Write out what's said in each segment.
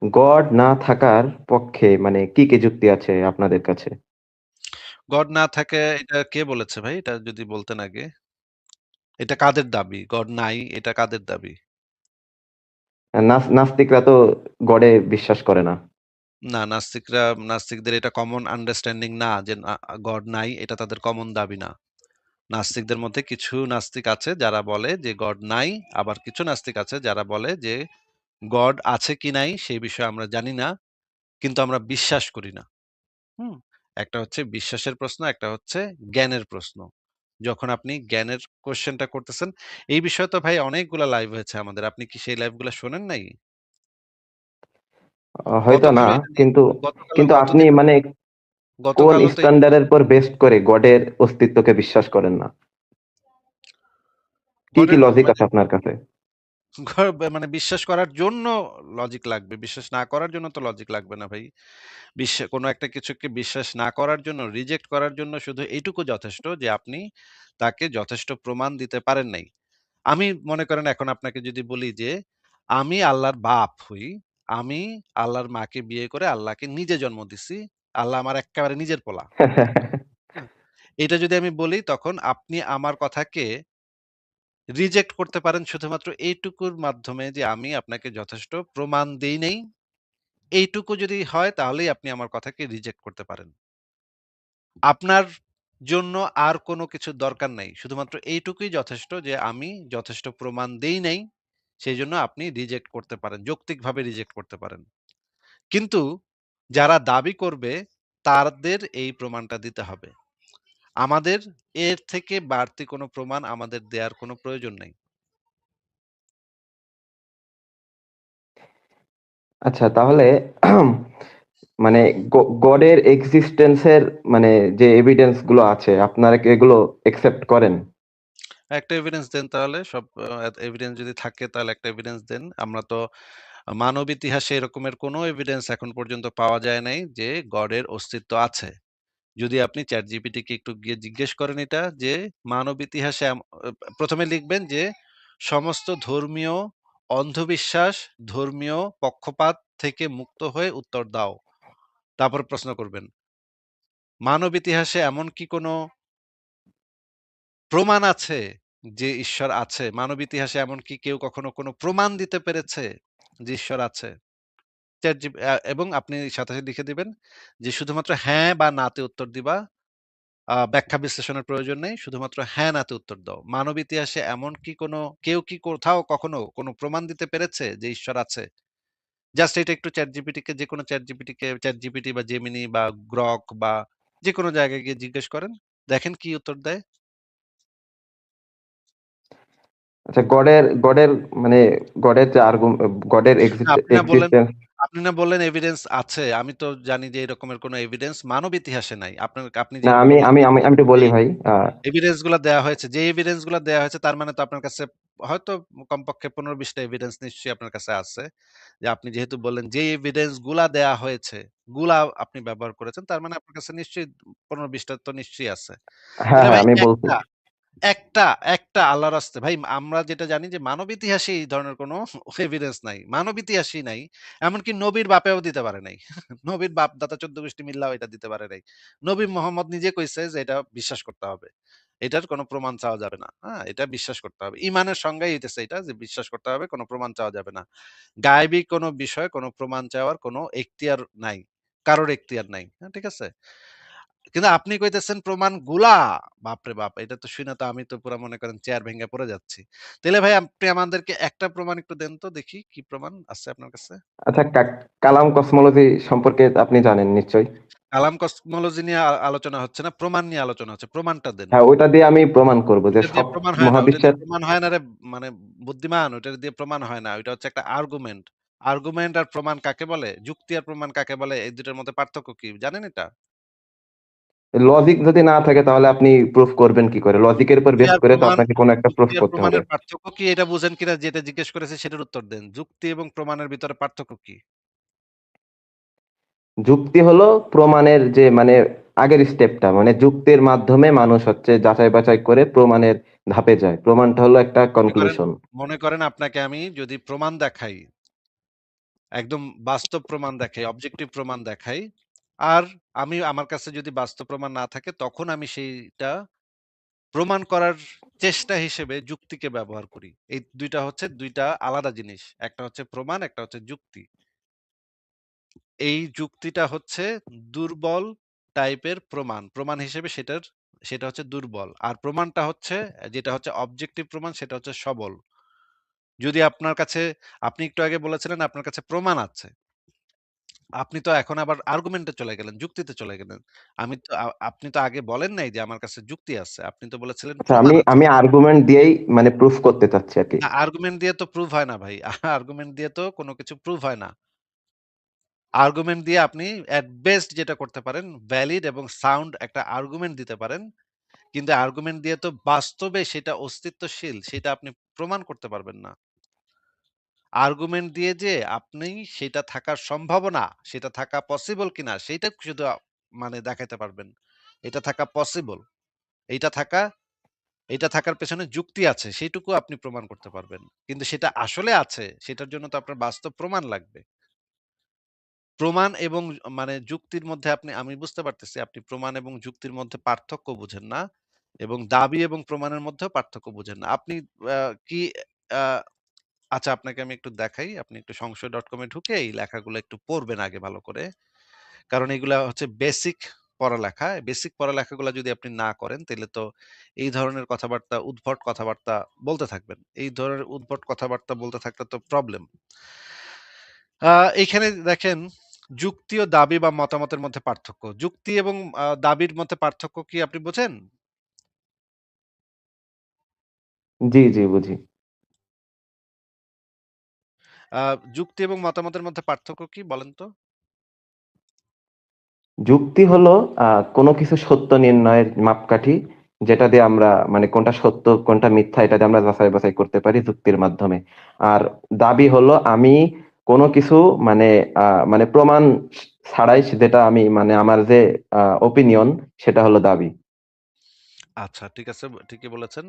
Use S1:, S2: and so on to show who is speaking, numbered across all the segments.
S1: God না থাকার পক্ষে মানে কি যুক্তি আছে আপনাদের কাছে?
S2: গড না থাকে এটা কে বলেছে ভাই? এটা যদি বলতেন আগে। এটা কাদের দাবি? গড নাই এটা কাদের দাবি?
S1: নাস্তিকরা তো গডে বিশ্বাস করে না।
S2: না, নাস্তিকদের এটা কমন আন্ডারস্ট্যান্ডিং না যে গড নাই এটা তাদের কমন দাবি না। নাস্তিকদের মধ্যে কিছু নাস্তিক আছে যারা বলে যে গড নাই, আবার কিছু নাস্তিক আছে যারা বলে যে গড আছে কি নাই সেই বিষয়ে আমরা জানি না, কিন্তু আমরা বিশ্বাস করি না। হুম? একটা হচ্ছে বিশ্বাসের প্রশ্ন, একটা হচ্ছে জ্ঞানের প্রশ্ন। যখন আপনি জ্ঞানের কোয়েশ্চেনটা করতেছেন, এই বিষয়ে তো ভাই অনেকগুলা লাইভ হয়েছে আমাদের। আপনি কি সেই লাইভগুলা শোনেন নাই?
S1: হয়তো না।
S2: গতকালও এটা নিয়ে
S1: কিন্তু
S2: গতকালও
S1: কিন্তু আপনি
S2: গতদিনও
S1: মানে কোন
S2: গতকালও তো
S1: স্ট্যান্ডার্ডের উপর বেস্ট করে গডের অস্তিত্বকে বিশ্বাস করেন না? কি
S2: গডের
S1: লজিক
S2: মানে
S1: আছে আপনার কাছে?
S2: মানে বিশ্বাস করার জন্য লজিক লাগবে। বিশ্বাস না করার জন্য তো লজিক লাগবে না ভাই। কোনো একটা কিছুকে বিশ্বাস না করার জন্য, রিজেক্ট করার জন্য শুধু এইটুকু যথেষ্ট যে আপনি তাকে যথেষ্ট প্রমাণ দিতে পারেন নাই। আমি মনে করেন এখন আপনাকে যদি বলি যে, আমি আল্লাহর বাপ হই, আমি আল্লাহর মাকে বিয়ে করে আল্লাহকে নিজে জন্ম দিছি। আল্লাহ আমার এক্কেবারে নিজের পোলা। হ্যাঁ? এটা যদি আমি বলি তখন আপনি আমার কথাকে রিজেক্ট করতে পারেন শুধুমাত্র এইটুকুর মাধ্যমে যে আমি আপনাকে যথেষ্ট প্রমাণ দেই নাই। এইটুকু যদি হয় তাহলেই আপনি আমার কথাকে রিজেক্ট করতে পারেন। আপনার জন্য আর কোনো কিছুর দরকার নাই। শুধুমাত্র এইটুকুই যথেষ্ট যে আমি যথেষ্ট প্রমাণ দেই নাই। সেইজন্য আপনি রিজেক্ট করতে পারেন। যৌক্তিকভাবে রিজেক্ট করতে পারেন। কিন্তু যারা দাবি করবে তাদের এই প্রমাণটা দিতে হবে। আমাদের এর থেকে বাড়তি কোনো প্রমাণ আমাদের দেয়ার কোনো প্রয়োজন নাই।
S1: আচ্ছা, তাহলে মানে গডের এক্সিস্টেন্স এর মানে যে এভিডেন্স গুলো আছে আপনারা কি এগুলো একসেপ্ট করেন?
S2: একটা এভিডেন্স দেন তাহলে সব এভিডেন্স যদি থাকে তাহলে একটা এভিডেন্স দেন। আমরা তো মানব ইতিহাসে এরকমের কোনো এভিডেন্স এখন পর্যন্ত পাওয়া যায় নাই যে গডের অস্তিত্ব আছে। যদি আপনি ChatGPT কে একটু গিয়ে জিজ্ঞেস করেন এটা যে মানব ইতিহাসে ১ম এ লিখবেন যে সমস্ত ধর্মীয় অন্ধবিশ্বাস, ধর্মীয় পক্ষপাত থেকে মুক্ত হয়ে উত্তর দাও। তারপর প্রশ্ন করবেন, মানব ইতিহাসে এমন কি কোনো প্রমাণ আছে যে ঈশ্বর আছে? মানব ইতিহাসে এমন কি কেউ কখনো কোনো প্রমাণ দিতে পেরেছে যে ঈশ্বর আছে? এবং আপনি সাথে লিখে দিবেন যে শুধুমাত্র হ্যাঁ বা না তে উত্তর দিবা। ব্যাখ্যা বিশ্লেষণের প্রয়োজন নেই। শুধুমাত্র হ্যাঁ, না তে উত্তর দাও। মানব ইতিহাসে এমন কি কেউ কি কোথাও কখনো কোনো প্রমাণ দিতে পেরেছে যে ঈশ্বর আছে? জাস্ট এটা একটু যেকোনো ChatGPT বা Gemini বা Grok বা যেকোনো জায়গায় গিয়ে জিজ্ঞেস করেন। দেখেন কি উত্তর দেয়।
S1: আচ্ছা, গডের মানে গডের যে গডের
S2: না,
S1: এক্সিস্টেন্স।
S2: আপনি না বললেন এভিডেন্স আছে। আমি তো জানি যে এরকমের কোনো এভিডেন্স মানব ইতিহাসে নাই। আপনি
S1: না,
S2: যেগুলো
S1: আমি আমি
S2: বলছেন
S1: আমি আমি একটু
S2: যে
S1: বলি ভাই।
S2: এভিডেন্স গুলা দেয়া হয়েছে, যে এভিডেন্স গুলা দেয়া হয়েছে তার মানে তো আপনার কাছে হয়তো কমপক্ষে ১৫-২০ টা এভিডেন্স নিশ্চয়ই আপনার কাছে আছে। যে আপনি যেহেতু বললেন যে এভিডেন্স গুলা দেয়া হয়েছে, গুলা আপনি ব্যবহার করেছেন তার মানে আপনার কাছে নিশ্চয়ই ১৫-২০ টা তো নিশ্চয়ই আছে।
S1: হ্যাঁ,
S2: তাহলে
S1: হ্যাঁ,
S2: ভাই
S1: আমি বলছি।
S2: একটা একটা, একটা আল্লাহর রাস্তে ভাই আমরা যেটা জানি যে মানব ইতিহাসে এই ধরনের কোনো এভিডেন্স নাই। মানব ইতিহাসই নাই। এমনকি নবীর বাপেও দিতে পারে নাই। নবীর বাপ দাদা ১৪ গোষ্ঠী মিল্লাও এটা দিতে পারে নাই। নবী মোহাম্মদ নিজে কইছে যে এটা বিশ্বাস করতে হবে। এটার কোনো প্রমাণ চাওয়া যাবে না। হ্যাঁ? এটা বিশ্বাস করতে হবে। ঈমানের সংজ্ঞাই হইতেছে এটা যে বিশ্বাস করতে হবে, কোনো প্রমাণ চাওয়া যাবে না। গায়েবী কোনো বিষয় কোনো প্রমাণ চাওয়ার কোনো এখতিয়ার নাই। কারোর এখতিয়ার নাই। হ্যাঁ, ঠিক আছে? কিন্তু আপনি কইতেছেন প্রমাণগুলা, বাপরে বাপ! এটা তো শুইনা তো আমি তো পুরা মনে করেন চেয়ার ভেঙে পড়ে যাচ্ছি। তাইলে ভাই আপনি আমাদেরকে একটা প্রমাণ একটু দেন তো দেখি কি প্রমাণ আছে আপনার কাছে?
S1: আচ্ছা, কালাম কসমোলজি সম্পর্কে আপনি জানেন নিশ্চয়ই।
S2: কালাম কসমোলজি নিয়ে আলোচনা হচ্ছে না, প্রমাণ নিয়ে আলোচনা হচ্ছে। প্রমাণটা দেন।
S1: হ্যাঁ, ওইটা দিয়ে আমি প্রমাণ করব যে
S2: ওইটা দিয়ে
S1: সব
S2: প্রমাণ হয় না, ওইটা
S1: মহাবিশ্বের।
S2: দিয়ে প্রমাণ হয় না রে মানে বুদ্ধিমান, ওইটা দিয়ে প্রমাণ হয় না। ওইটা হচ্ছে একটা আর্গুমেন্ট। আর্গুমেন্ট আর প্রমাণ কাকে বলে? যুক্তি আর প্রমাণ কাকে বলে? এই ২ টার মধ্যে পার্থক্য কি? জানেন এটা?
S1: লজিক যদি না থাকে তাহলে আপনি প্রুফ করবেন কি করে? লজিকের উপর বেস করে তো আপনাকে কোনো একটা প্রুফ
S2: যুক্তি আর
S1: করতে হবে।
S2: প্রমাণের পার্থক্য কি এটা বুঝেন কিনা যেটা জিজ্ঞেস করেছি সেটার উত্তর দেন। যুক্তি এবং প্রমাণের ভিতরে পার্থক্য কি?
S1: যুক্তি হলো প্রমাণের যে মানে আগের স্টেপটা, মানে যুক্তির মাধ্যমে মানুষ হচ্ছে যাচাই বাছাই করে প্রমাণের ধাপে যায়। প্রমাণটা হলো একটা
S2: মনে করেন
S1: কনক্লুশন।
S2: মনে করেন আপনাকে আমি যদি প্রমাণ দেখাই একদম বাস্তব প্রমাণ দেখাই, অবজেক্টিভ প্রমাণ দেখাই। আর আমার কাছে যদি বাস্তব প্রমাণ না থাকে তখন আমি সেইটা প্রমাণ করার চেষ্টা হিসেবে যুক্তিকে ব্যবহার করি। এই ২ টা হচ্ছে ২ টা আলাদা জিনিস। একটা হচ্ছে প্রমাণ, একটা হচ্ছে যুক্তি। এই যুক্তিটা হচ্ছে দুর্বল টাইপের প্রমাণ। প্রমাণ হিসেবে সেটা হচ্ছে দুর্বল। আর প্রমাণটা হচ্ছে যেটা হচ্ছে অবজেক্টিভ প্রমাণ সেটা হচ্ছে সবল। যদি আপনার কাছে আপনি একটু আগে বলেছিলেন আপনার কাছে প্রমাণ আছে। আপনি তো এখন আবার আর্গুমেন্টে চলে গেলেন, যুক্তিতে চলে গেলেন। আমি তো আপনি তো আগে বলেন নাই যে আমার কাছে যুক্তি আছে। আপনি তো বলেছিলেন
S1: আচ্ছা,
S2: প্রমাণ
S1: আমি
S2: আছে।
S1: আমি আর্গুমেন্ট দিয়েই মানে প্রুফ করতে চাচ্ছি আর কি।
S2: না, আর্গুমেন্ট দিয়ে তো প্রুভ হয় না ভাই। আর্গুমেন্ট দিয়ে তো কোনো কিছু প্রুভ হয় না। আর্গুমেন্ট দিয়ে আপনি এট বেস্ট যেটা করতে পারেন ভ্যালিড এবং সাউন্ড একটা আর্গুমেন্ট দিতে পারেন। কিন্তু আর্গুমেন্ট দিয়ে তো বাস্তবে সেটা অস্তিত্বশীল সেটা আপনি প্রমাণ করতে পারবেন না। আর্গুমেন্ট দিয়ে যে আপনি সেটা থাকার সম্ভাবনা, সেটা থাকা পসিবল কিনা সেইটা শুধু মানে দেখাইতে পারবেন। এটা থাকা পসিবল। এইটা থাকা এইটা থাকার পেছনে যুক্তি আছে সেইটুকু আপনি প্রমাণ করতে পারবেন। কিন্তু সেটা আসলে আছে সেটার জন্য তো আপনার বাস্তব প্রমাণ লাগবে। প্রমাণ এবং মানে যুক্তির মধ্যে আমি বুঝতে পারতেছি আপনি প্রমাণ এবং যুক্তির মধ্যে পার্থক্য বুঝেন না এবং দাবি এবং প্রমাণের মধ্যেও পার্থক্য বুঝেন না। আপনি কি আ আচ্ছা আপনাকে আমি একটু দেখাই। আপনি একটু সংশয়.com এ ঢুকে এই লেখাগুলো একটু পড়বেন আগে ভালো করে। কারণ এগুলা হচ্ছে বেসিক পড়ালেখা। বেসিক পড়ালেখাগুলা যদি আপনি না করেন তাইলে তো এই ধরনের কথাবার্তা, উদ্ভট কথাবার্তা বলতে থাকবেন। এই ধরনের উদ্ভট কথাবার্তা বলতে থাকলে তো প্রবলেম। আ এইখানে দেখেন যুক্তি ও দাবি বা মতামতের মধ্যে পার্থক্য। যুক্তি এবং দাবির মধ্যে পার্থক্য কি আপনি বোঝেন?
S1: জি, জি, বুঝি।
S2: আ যুক্তি এবং মতামতের মধ্যে পার্থক্য কি বলেন তো?
S1: যুক্তি হলো কোনো কিছু সত্য নির্ণয়ের মাপকাঠি, যেটা দিয়ে আমরা মানে কোনটা সত্য কোনটা মিথ্যা এটা দিয়ে আমরা যাচাই বাছাই করতে পারি যুক্তির মাধ্যমে। আর দাবি হলো আমি কোনো কিছু মানে মানে প্রমাণ ছাড়াই যেটা আমি মানে আমার যে ওপিনিয়ন সেটা হলো দাবি।
S2: আচ্ছা ঠিক আছে, ঠিকই বলেছেন।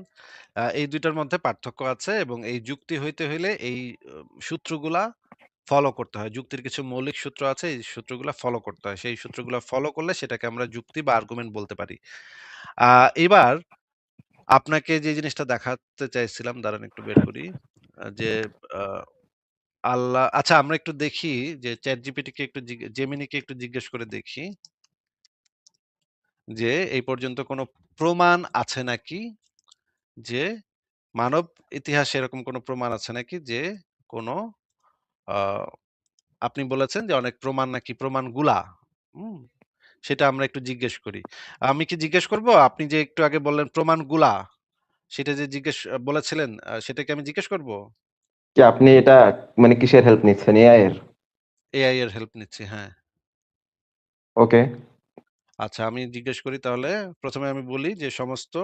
S2: এই ২ টার মধ্যে পার্থক্য আছে এবং এই যুক্তি হইতে হইলে এই সূত্রগুলা ফলো করতে হয়। যুক্তির কিছু মৌলিক সূত্র আছে, এই সূত্রগুলা ফলো করতে হয়। সেই সূত্রগুলা ফলো করলে সেটাকে আমরা যুক্তি বা আর্গুমেন্ট বলতে পারি। আ এবার আপনাকে যে জিনিসটা দেখাতে চাইছিলাম দাঁড়ান একটু বের করি। যে আ আচ্ছা আমরা একটু দেখি যে ChatGPT কে একটু Gemini কে একটু জিজ্ঞেস করে দেখি যে এই পর্যন্ত কোনো প্রমাণ আছে নাকি যে মানব ইতিহাসে এরকম কোনো প্রমাণ আছে নাকি যে কোনো আ আপনি বলেছেন যে অনেক প্রমাণ নাকি প্রমাণগুলা, হুম? সেটা আমরা একটু জিজ্ঞেস করি। আমি কি জিজ্ঞেস করব? আপনি যে একটু আগে বললেন প্রমাণগুলা, সেটা যে বলেছিলেন সেটা কি আমি জিজ্ঞেস করব?
S1: কি আপনি এটা মানে কিসের হেল্প নিচ্ছেন, এআই এর?
S2: এআই এর হেল্প নিচ্ছি, হ্যাঁ।
S1: ওকে।
S2: আচ্ছা আমি জিজ্ঞেস করি তাহলে ১ম এ আমি বলি যে সমস্ত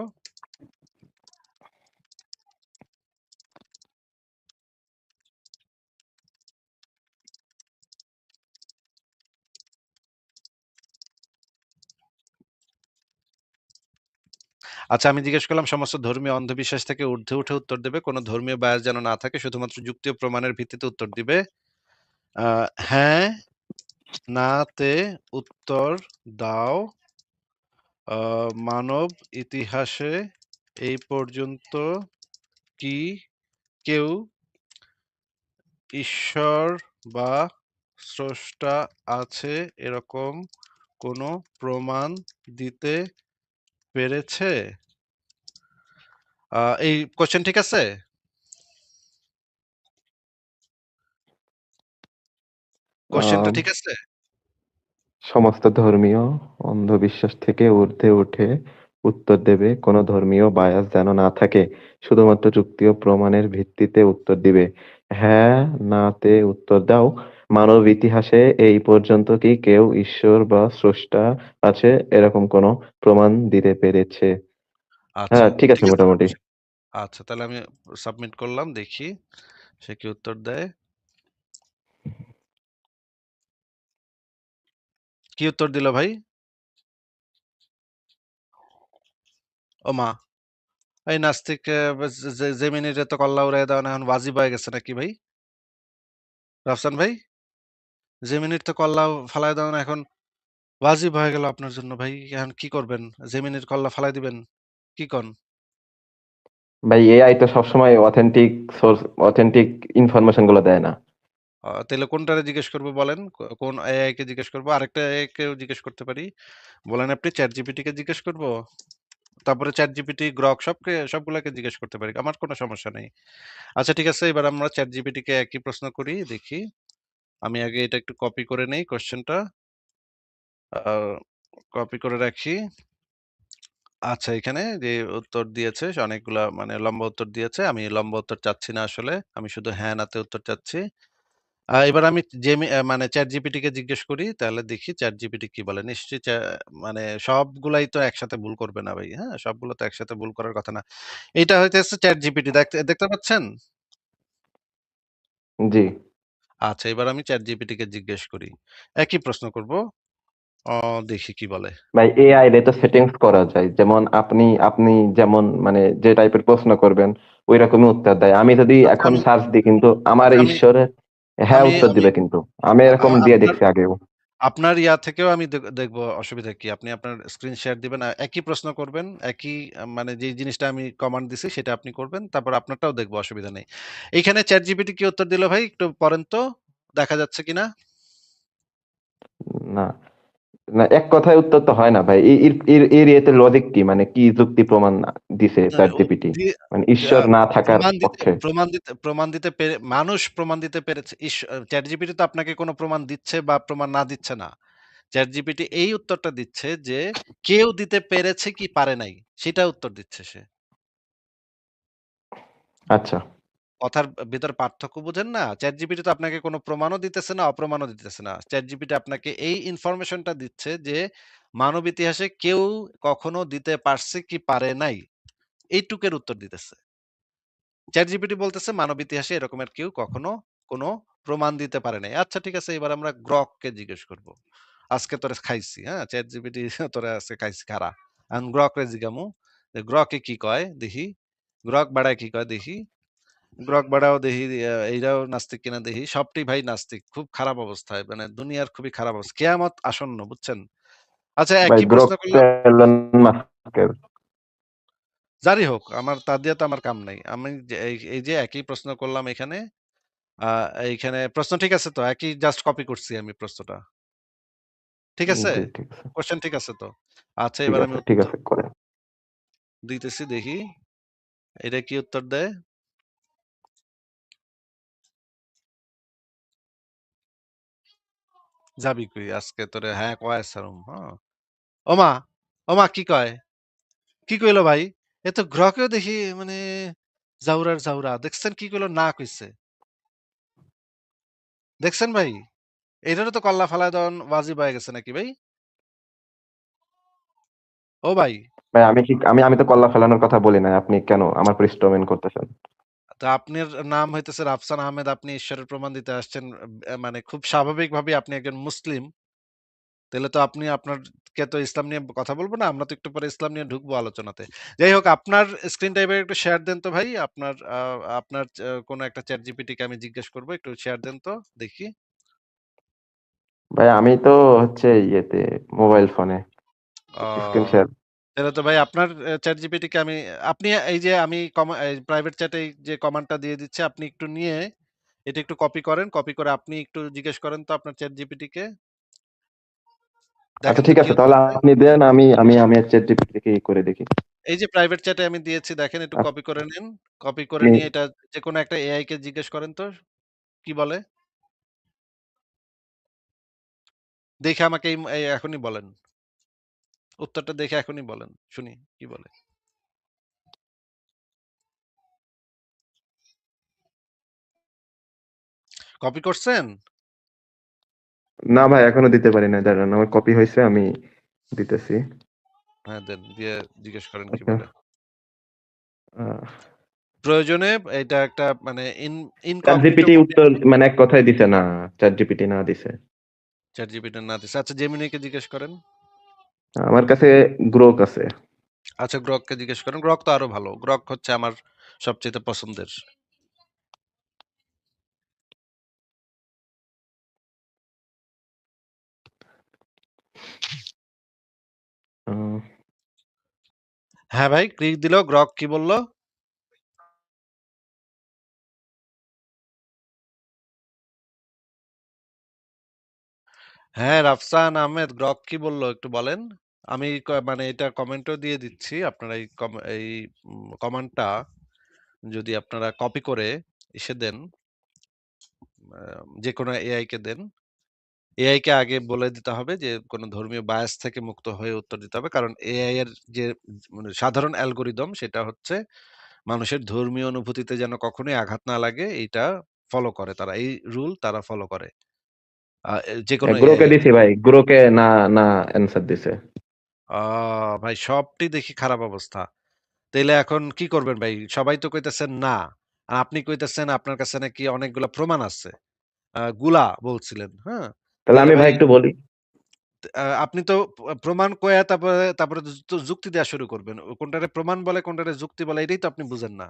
S2: আচ্ছা আমি জিজ্ঞেস করলাম সমস্ত ধর্মীয় অন্ধবিশ্বাস থেকে ঊর্ধ্বে উঠে উত্তর দেবে। কোন ধর্মীয় বায়াস যেন না থাকে। শুধুমাত্র যুক্তি ও প্রমাণের ভিত্তিতে উত্তর দিবে। আ হ্যাঁ, না তে উত্তর দাও। আ মানব ইতিহাসে এই পর্যন্ত কি কেউ ঈশ্বর বা স্রষ্টা আছে এরকম কোনো প্রমাণ দিতে পেরেছে? এই কোয়েশ্চেন ঠিক আছে? কোয়েশ্চেনটা
S1: আম
S2: ঠিক আছে?
S1: সমস্ত ধর্মীয় অন্ধবিশ্বাস থেকে ঊর্ধ্বে উঠে উত্তর দেবে, কোনো ধর্মীয় বায়াস যেন না থাকে, শুধুমাত্র যুক্তি ও প্রমাণের ভিত্তিতে উত্তর দিবে। হ্যাঁ, না তে উত্তর দাও। মানব ইতিহাসে এই পর্যন্ত কি কেউ ঈশ্বর বা স্রষ্টা আছে এরকম কোনো প্রমাণ দিতে পেরেছে?
S2: আচ্ছা,
S1: হ্যাঁ, ঠিক আছে
S2: ঠিক আছে।
S1: মোটামুটি।
S2: আচ্ছা তাহলে আমি সাবমিট করলাম দেখি সে কি উত্তর দেয়। কি উত্তর দিল ভাই? ওমা! এই নাস্তিক জেমিনিরে তো কল্লা উড়াইয়া দেওয়া এখন ওয়াজিব হয়ে গেছে নাকি ভাই? রাফসান ভাই? জেমিনির তো কল্লা ফালায় দেওয়া এখন ওয়াজিব হয়ে গেল আপনার জন্য ভাই। এখন কি করবেন? জেমিনির কল্লা ফালায় দিবেন? কি কন?
S1: ভাই এআই তো সবসময় অথেন্টিক সোর্স, অথেন্টিক ইনফরমেশন গুলো দেয় না।
S2: তাইলে কোনটারে জিজ্ঞেস করব বলেন? কোন এআই কে জিজ্ঞেস করব? আরেকটা এআই কেও জিজ্ঞেস করতে পারি। বলেন আপনি ChatGPT কে জিজ্ঞেস করব? তারপরে ChatGPT, Grok সবগুলাকে জিজ্ঞেস করতে পারি। আমার কোনো সমস্যা নেই। আচ্ছা ঠিক আছে, এবার আমরা ChatGPT কে একই প্রশ্ন করি, দেখি। আমি আগে এটা একটু কপি করে নেই কোয়েশ্চেনটা। আ কপি করে রাখি। আচ্ছা, এখানে যে উত্তর দিয়েছে সে অনেকগুলা মানে লম্বা উত্তর দিয়েছে। আমি লম্বা উত্তর চাচ্ছি না আসলে। আমি শুধু হ্যাঁ, না তে উত্তর চাচ্ছি। এবার আমি মানে ChatGPT কে জিজ্ঞেস করি, তাহলে দেখি ChatGPT কি বলে। নিশ্চয়ই মানে সবগুলাই তো একসাথে ভুল করবে না ভাই। হ্যাঁ? সবগুলো তো একসাথে ভুল করার কথা না। এইটা হইতেছে ChatGPT দেখতে দেখতে পাচ্ছেন?
S1: জি।
S2: আচ্ছা, এবার আমি ChatGPT কে জিজ্ঞেস করি। একই প্রশ্ন করব। অ দেখি কি বলে।
S1: ভাই এআই এর তো সেটিংস করা যায়, যেমন আপনি আপনি যেমন মানে যে টাইপের প্রশ্ন করবেন ওই রকমই উত্তর দেয়। আমি যদি
S2: আচ্ছা
S1: এখন
S2: আমি
S1: সার্চ দিই কিন্তু আমার
S2: আচ্ছা আমি
S1: ঈশ্বরে হ্যাঁ
S2: আমি
S1: উত্তর
S2: আমি
S1: দিবে, কিন্তু আমি
S2: আ
S1: এরকম দিয়ে
S2: আপনার
S1: দেখছি আগেও।
S2: আপনার ইয়া থেকেও আমি দেখব, অসুবিধা কি? আপনি আপনার স্ক্রিন শেয়ার দিবেন। একই প্রশ্ন করবেন। একই মানে যেই জিনিসটা আমি কমান্ড দিছি সেটা আপনি করবেন। তারপর আপনারটাও দেখব, অসুবিধা নেই। এইখানে ChatGPT কি উত্তর দিল ভাই? একটু পড়েন তো। দেখা যাচ্ছে কিনা?
S1: না, না এক কথায় উত্তর তো হয় না ভাই। এর ইয়েতে লজিক কি, মানে কি যুক্তি প্রমাণ দিছে
S2: না,
S1: চ্যাট
S2: ও
S1: জিপিটি,
S2: দিয়ে
S1: মানে
S2: যা
S1: ঈশ্বর না থাকার পক্ষে?
S2: প্রমাণ দিতে পেরে মানুষ প্রমাণ দিতে পেরেছে। ChatGPT তো আপনাকে কোনো প্রমাণ দিচ্ছে বা প্রমাণ না দিচ্ছে না। ChatGPT এই উত্তরটা দিচ্ছে যে কেউ দিতে পেরেছে কি পারে নাই, সেটা উত্তর দিচ্ছে সে।
S1: আচ্ছা
S2: কথার ভিতর পার্থক্য বুঝেন না? ChatGPT তো আপনাকে কোনো প্রমাণও দিতেছে না, অপ্রমাণও দিতেছে না। ChatGPT আপনাকে এই ইনফরমেশনটা দিচ্ছে যে মানব ইতিহাসে কেউ কখনো দিতে পারছে কি পারে নাই, এইটুকের উত্তর দিতেছে। ChatGPT বলতেছে মানব ইতিহাসে এরকমের কেউ কখনো কোনো প্রমাণ দিতে পারে নাই। আচ্ছা ঠিক আছে, এবার আমরা Grok কে জিজ্ঞেস করব। আজকে তোরে খাইছি, হ্যাঁ? ChatGPT তোরে আজকে খাইছি খাড়া। এখন Grok রে জিগামু যে Grok এ কি কয় দেখি। Grok বাড়ায় কি কয় দেখি। গ্রক বাড়াও দেখি, এইরাও নাস্তিক কিনা দেখি। সবটি ভাই নাস্তিক। খুব খারাপ অবস্থায়। মানে দুনিয়ার খুবই খারাপ অবস্থা। কিয়ামত আসন্ন, বুঝছেন? আচ্ছা,
S1: ভাই,
S2: একই প্রশ্ন
S1: গ্রোক তো
S2: করলাম।
S1: এলন মাস্কের।
S2: যারই হোক, আমার তা দিয়ে তো আমার কাম নাই। আমি যে এই যে একই প্রশ্ন করলাম এখানে। আ এইখানে প্রশ্ন ঠিক আছে তো? একই জাস্ট কপি করছি আমি প্রশ্নটা। ঠিক আছে?
S1: জি ঠিক আছে।
S2: কোয়েশ্চেন ঠিক আছে তো? আচ্ছা,
S1: ঠিক
S2: এবার আমি
S1: আছে ঠিক
S2: উত্তর
S1: আছে করেন।
S2: দিতেছি দেখি। এটা কি উত্তর দেয়? যাবি কই? আজকে তোরে হ্যাঁ কয়া ছাড়ুম, হ্যাঁ? ওমা! ওমা কি কয়? কি কইলো ভাই? এ তো গ্রকেও দেখি মানে জাউরার জাউরা। দেখছেন কি কইলো? না কইছে। দেখছেন ভাই? এটারও তো কল্লা ফালায় দেওয়ান ওয়াজিব হয়ে গেছে নাকি ভাই? ও ভাই,
S1: ভাই আমি কি আমি তো কল্লা ফেলানোর কথা বলি নাই, আপনি কেন আমার পৃষ্ঠপোষকতা করতেছেন?
S2: তো আপনার নাম হইতেছে রাফসান আহমেদ। আপনি ঈশ্বরের প্রমাণ দিতে আসছেন। মানে খুব স্বাভাবিকভাবেই আপনি একজন মুসলিম। তাইলে তো আপনি আপনারকে তো ইসলাম নিয়ে কথা বলব না। আমরা তো একটু পরে ইসলাম নিয়ে ঢুকবো আলোচনাতে। যাই হোক, আপনার স্ক্রিনটা এবার একটু শেয়ার দেন তো ভাই। আপনার কোনো একটা ChatGPT কে আমি জিজ্ঞেস করব। একটু শেয়ার দেন তো দেখি।
S1: ভাই আমি তো হচ্ছে ইয়েতে মোবাইল ফোনে স্ক্রিন
S2: ও!
S1: শেয়ার।
S2: তাহলে তো ভাই আপনার ChatGPT কে আপনি এই যে আমি এই প্রাইভেট চ্যাটে যে কমান্ডটা দিয়ে দিচ্ছি, আপনি একটু নিয়ে এটা একটু কপি করেন। কপি করে আপনি একটু জিজ্ঞেস করেন তো আপনার ChatGPT কে।
S1: আচ্ছা
S2: দেখেন তো
S1: ঠিক
S2: কি
S1: আছে,
S2: উত্তর
S1: তাহলে
S2: দেয়।
S1: আপনি দেন, আমি চ্যাট জিপিটি থেকে করে দেখি।
S2: এই যে প্রাইভেট চ্যাটে আমি দিয়েছি, দেখেন একটু কপি করে নিন। কপি করে
S1: আপনি
S2: নিয়ে এটা যেকোনো একটা এআই কে জিজ্ঞেস করেন তো কি বলে? দেখে আমাকে এই এখনই বলেন। উত্তরটা দেখে এখনই বলেন। শুনি কি বলে। কপি করছেন?
S1: না ভাই এখনো দিতে পারি না, দাঁড়ান আমার কপি হয়েছে, আমি দিতেছি।
S2: হ্যাঁ, দেন। দিয়ে জিজ্ঞেস করেন কি
S1: আচ্ছা।
S2: বলে।
S1: আহ,
S2: প্রয়োজনে এটা একটা মানে
S1: চ্যাট
S2: ইনকগনিটো
S1: জিপিটি
S2: মোডে
S1: উত্তর মানে এক কথায় দিছে না, চ্যাট জিপিটি না দিছে।
S2: ChatGPT না দিছে। আচ্ছা, জেমিনি কে জিজ্ঞেস করেন।
S1: আমার কাছে গ্রোক আছে।
S2: আচ্ছা, গ্রক কে জিজ্ঞেস করেন। গ্রক তো আরো ভালো। গ্রক হচ্ছে আমার সবচাইতে পছন্দের।
S1: আ
S2: হ্যাঁ ভাই, ক্লিক দিল। গ্রক কি বলল? হ্যাঁ, রাফসান আহমেদ গ্রক কি বলল একটু বলেন? আমি মানে এটা কমেন্টও দিয়ে দিচ্ছি। আপনারা এই কমান্ডটা যদি আপনারা কপি করে ইসে দেন, আ যেকোনো এআই কে দেন। এআই কে আগে বলে দিতে হবে যে কোন ধর্মীয় বায়াস থেকে মুক্ত হয়ে উত্তর দিতে হবে। কারণ এআই এর যে মানে সাধারণ অ্যালগরিদম সেটা হচ্ছে মানুষের ধর্মীয় অনুভূতিতে যেন কখনোই আঘাত না লাগে এইটা ফলো করে তারা। এই রুল তারা ফলো করে। যেকোনো
S1: গ্রোকে
S2: এআই এর।
S1: দিছি ভাই। গ্রোকে না, না অ্যান্সার দিছে।
S2: আ ভাই সবটি দেখি খারাপ অবস্থা। তাইলে এখন কি করবেন ভাই? সবাই তো কইতেছেন না। আর আপনি কইতেছেন আপনার কাছে নাকি অনেকগুলা প্রমাণ আছে। গুলা বলছিলেন, হ্যাঁ?
S1: তাহলে
S2: তাইলে
S1: আমি
S2: ভাই
S1: ভাই একটু বলি।
S2: আপনি তো প্রমাণ কইয়া তারপরে তো যুক্তি দেয়া শুরু করবেন। কোনটারে প্রমাণ বলে, কোনটারে যুক্তি বলে এটাই তো আপনি বুঝেন না।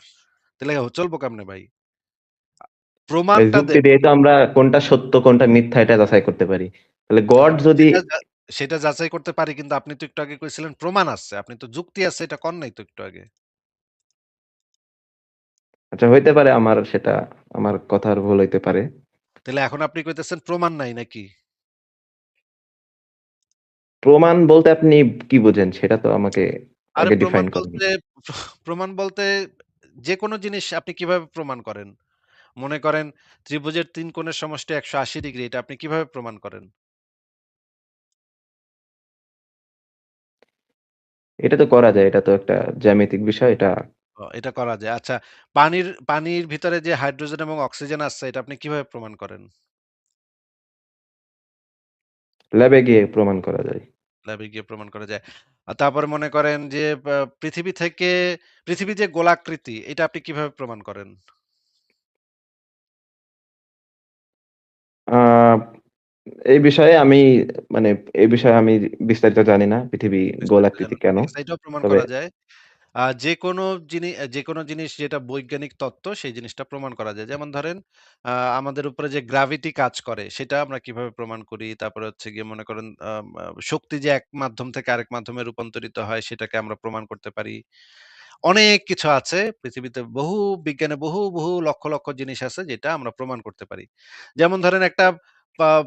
S2: তাইলে চলবো কেমনে ভাই?
S1: ভাই
S2: প্রমাণটা
S1: যুক্তি
S2: দেন।
S1: দিয়েই তো আমরা কোনটা সত্য কোনটা মিথ্যা এটা যাচাই করতে পারি। তাহলে গড যদি
S2: সেটা সেটা যাচাই করতে পারি কিন্তু আপনি তো একটু আগে কইছিলেন প্রমাণ আছে। আপনি তো যুক্তি আছে এটা কন নাই তো একটু আগে।
S1: আচ্ছা হইতে পারে সেটা আমার কথার ভুল হইতে পারে।
S2: তাইলে এখন আপনি কইতেছেন প্রমাণ নাই নাকি?
S1: প্রমাণ বলতে আপনি কি বুঝেন সেটা তো আমাকে
S2: আরে
S1: আগে
S2: প্রমাণ
S1: ডিফাইন করেন।
S2: বলতে প্রমাণ বলতে যেকোনো জিনিস আপনি কিভাবে প্রমাণ করেন? মনে করেন ত্রিভুজের ৩ কোণের সমষ্টি ১৮০ ডিগ্রি এটা আপনি কিভাবে প্রমাণ করেন?
S1: এটা তো করা যায়। এটা তো একটা জ্যামিতিক বিষয়। এটা
S2: এটা করা যায়। আচ্ছা পানির ভিতরে যে হাইড্রোজেন এবং অক্সিজেন আছে এটা আপনি কিভাবে প্রমাণ করেন?
S1: ল্যাবে গিয়ে প্রমাণ করা যায়।
S2: ল্যাবে গিয়ে প্রমাণ করা যায়। তারপরে মনে করেন যে পৃথিবী থেকে পৃথিবী যে গোলাকৃতি এটা আপনি কিভাবে প্রমাণ করেন?
S1: আ এই বিষয়ে আমি মানে এই বিষয়ে আমি বিস্তারিত জানি না। পৃথিবী
S2: বিস্তারিত
S1: গোলাকৃতি
S2: জানা
S1: কেন?
S2: ঠিক আছে এটাও প্রমাণ
S1: তবে
S2: করা যায়। যেকোনো যেকোনো জিনিস যেটা বৈজ্ঞানিক তত্ত্ব সেই জিনিসটা প্রমাণ করা যায়। যেমন ধরেন আ আমাদের উপরে যে গ্র্যাভিটি কাজ করে সেটা আমরা কিভাবে প্রমাণ করি? তারপরে হচ্ছে গিয়ে মনে করেন শক্তি যে এক মাধ্যম থেকে আরেক মাধ্যমে রূপান্তরিত হয় সেটাকে আমরা প্রমাণ করতে পারি। অনেক কিছু আছে পৃথিবীতে বিজ্ঞানে বহু লক্ষ, লক্ষ জিনিস আছে যেটা আমরা প্রমাণ করতে পারি। যেমন ধরেন একটা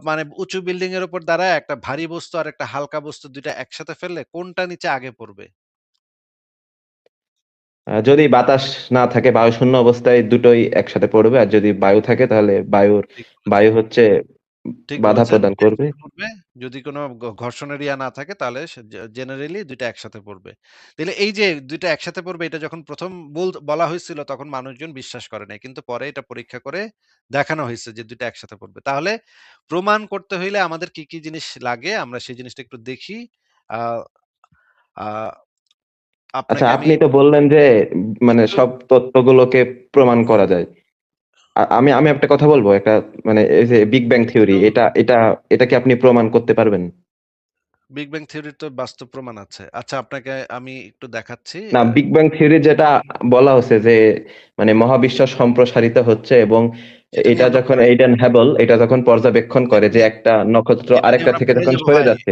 S2: মানে উঁচু বিল্ডিং এর উপর দাঁড়ায় একটা ভারী বস্তু আর একটা হালকা বস্তু ২ টা একসাথে ফেললে কোনটা নিচে আগে পড়বে?
S1: যদি বাতাস না থাকে বায়ুশূন্য অবস্থায় দুটোই একসাথে পড়বে। আর যদি বায়ু থাকে তাহলে
S2: ঠিক বলেছেন।
S1: বায়ু হচ্ছে
S2: ঠিক
S1: বাধা
S2: বলেছেন।
S1: প্রদান
S2: ২ টা
S1: করবে।
S2: একসাথে পড়বে। যদি কোন ঘর্ষণের ইয়া না থাকে তাহলে সে জেনারেলি ২ টা একসাথে পড়বে। তাইলে এই যে ২ টা একসাথে পড়বে এটা যখন ১ম বলা হয়েছিল তখন মানুষজন বিশ্বাস করে নাই। কিন্তু পরে এটা পরীক্ষা করে দেখানো হইছে যে ২ টা একসাথে পড়বে। তাহলে প্রমাণ করতে হইলে আমাদের কি জিনিস লাগে আমরা সেই জিনিসটা একটু দেখি। আ আ
S1: আচ্ছা
S2: আপনাকে আমি
S1: আপনি তো বললেন যে মানে
S2: একটু
S1: সব তত্ত্বগুলোকে প্রমাণ করা যায়। আমি আমি একটা কথা বলবো একটা মানে এই যে বিগ ব্যাং থিওরি
S2: একটু
S1: এটা কি আপনি প্রমাণ করতে পারবেন?
S2: বিগ ব্যাং থিওরির তো বাস্তব প্রমাণ আছে। আচ্ছা আপনাকে আমি একটু দেখাচ্ছি।
S1: না বিগ ব্যাং থিওরি যেটা বলা হচ্ছে যে মানে মহাবিশ্ব সম্প্রসারিত হচ্ছে এবং
S2: সেটা নিয়ে
S1: এটা
S2: আমরা
S1: যখন
S2: পরে
S1: এইডেন হ্যাবল এটা যখন পর্যবেক্ষণ করে
S2: সেটা
S1: যে
S2: নিয়ে
S1: একটা নক্ষত্র
S2: সেটা নিয়ে
S1: আরেকটা
S2: আমরা
S1: থেকে
S2: পরে
S1: যখন
S2: যাব
S1: সরে
S2: ভাই।
S1: যাচ্ছে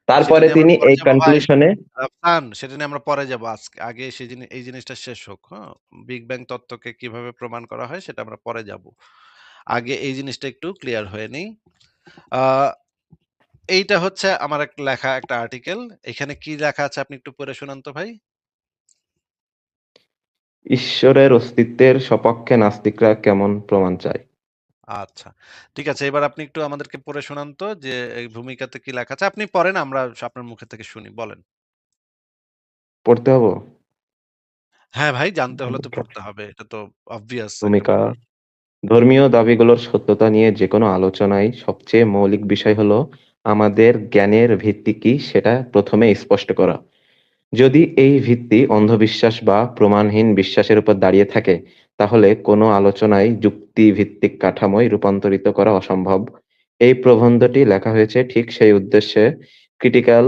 S2: সেটা
S1: তারপরে
S2: নিয়ে আমরা
S1: তিনি
S2: পরে
S1: এই
S2: যাব ভাই।
S1: কনক্লুশনে
S2: রাফসান সেটা নিয়ে আমরা পরে যাব। আগে এই জিনিসটা শেষ হোক, হ্যাঁ? বিগ ব্যাং তত্ত্বকে কিভাবে প্রমাণ করা হয় সেটা আমরা পরে যাব। আগে এই জিনিসটা একটু ক্লিয়ার হয়ে নেই। আ এইটা হচ্ছে আমার লেখা একটা আর্টিকেল। এখানে কি লেখা আছে আপনি একটু পড়ে শোনান তো ভাই।
S1: ঈশ্বরের অস্তিত্বের সপক্ষে নাস্তিকরা কেমন প্রমাণ চায়?
S2: আচ্ছা। ঠিক আছে। এবার আপনি একটু আমাদেরকে পড়ে শোনান তো যে এই ভূমিকাতে কি লেখা আছে? আপনি পড়েন আমরা আপনার মুখে থেকে শুনি। বলেন।
S1: পড়তে হবো?
S2: হ্যাঁ ভাই জানতে হলে তো পড়তে হবে। এটা তো obvious একটা
S1: ভূমিকা
S2: ব্যাপার।
S1: ধর্মীয় দাবিগুলোর সত্যতা নিয়ে যেকোনো আলোচনায় সবচেয়ে মৌলিক বিষয় হলো আমাদের জ্ঞানের ভিত্তি কি সেটা প্রথমে স্পষ্ট করা। যদি এই ভিত্তি অন্ধবিশ্বাস বা প্রমাণহীন বিশ্বাসের উপর দাঁড়িয়ে থাকে, তাহলে কোনো আলোচনায় যুক্তিভিত্তিক কাঠামোয় রূপান্তরিত করা অসম্ভব। এই প্রবন্ধটি লেখা হয়েছে ঠিক সেই উদ্দেশ্যে ক্রিটিক্যাল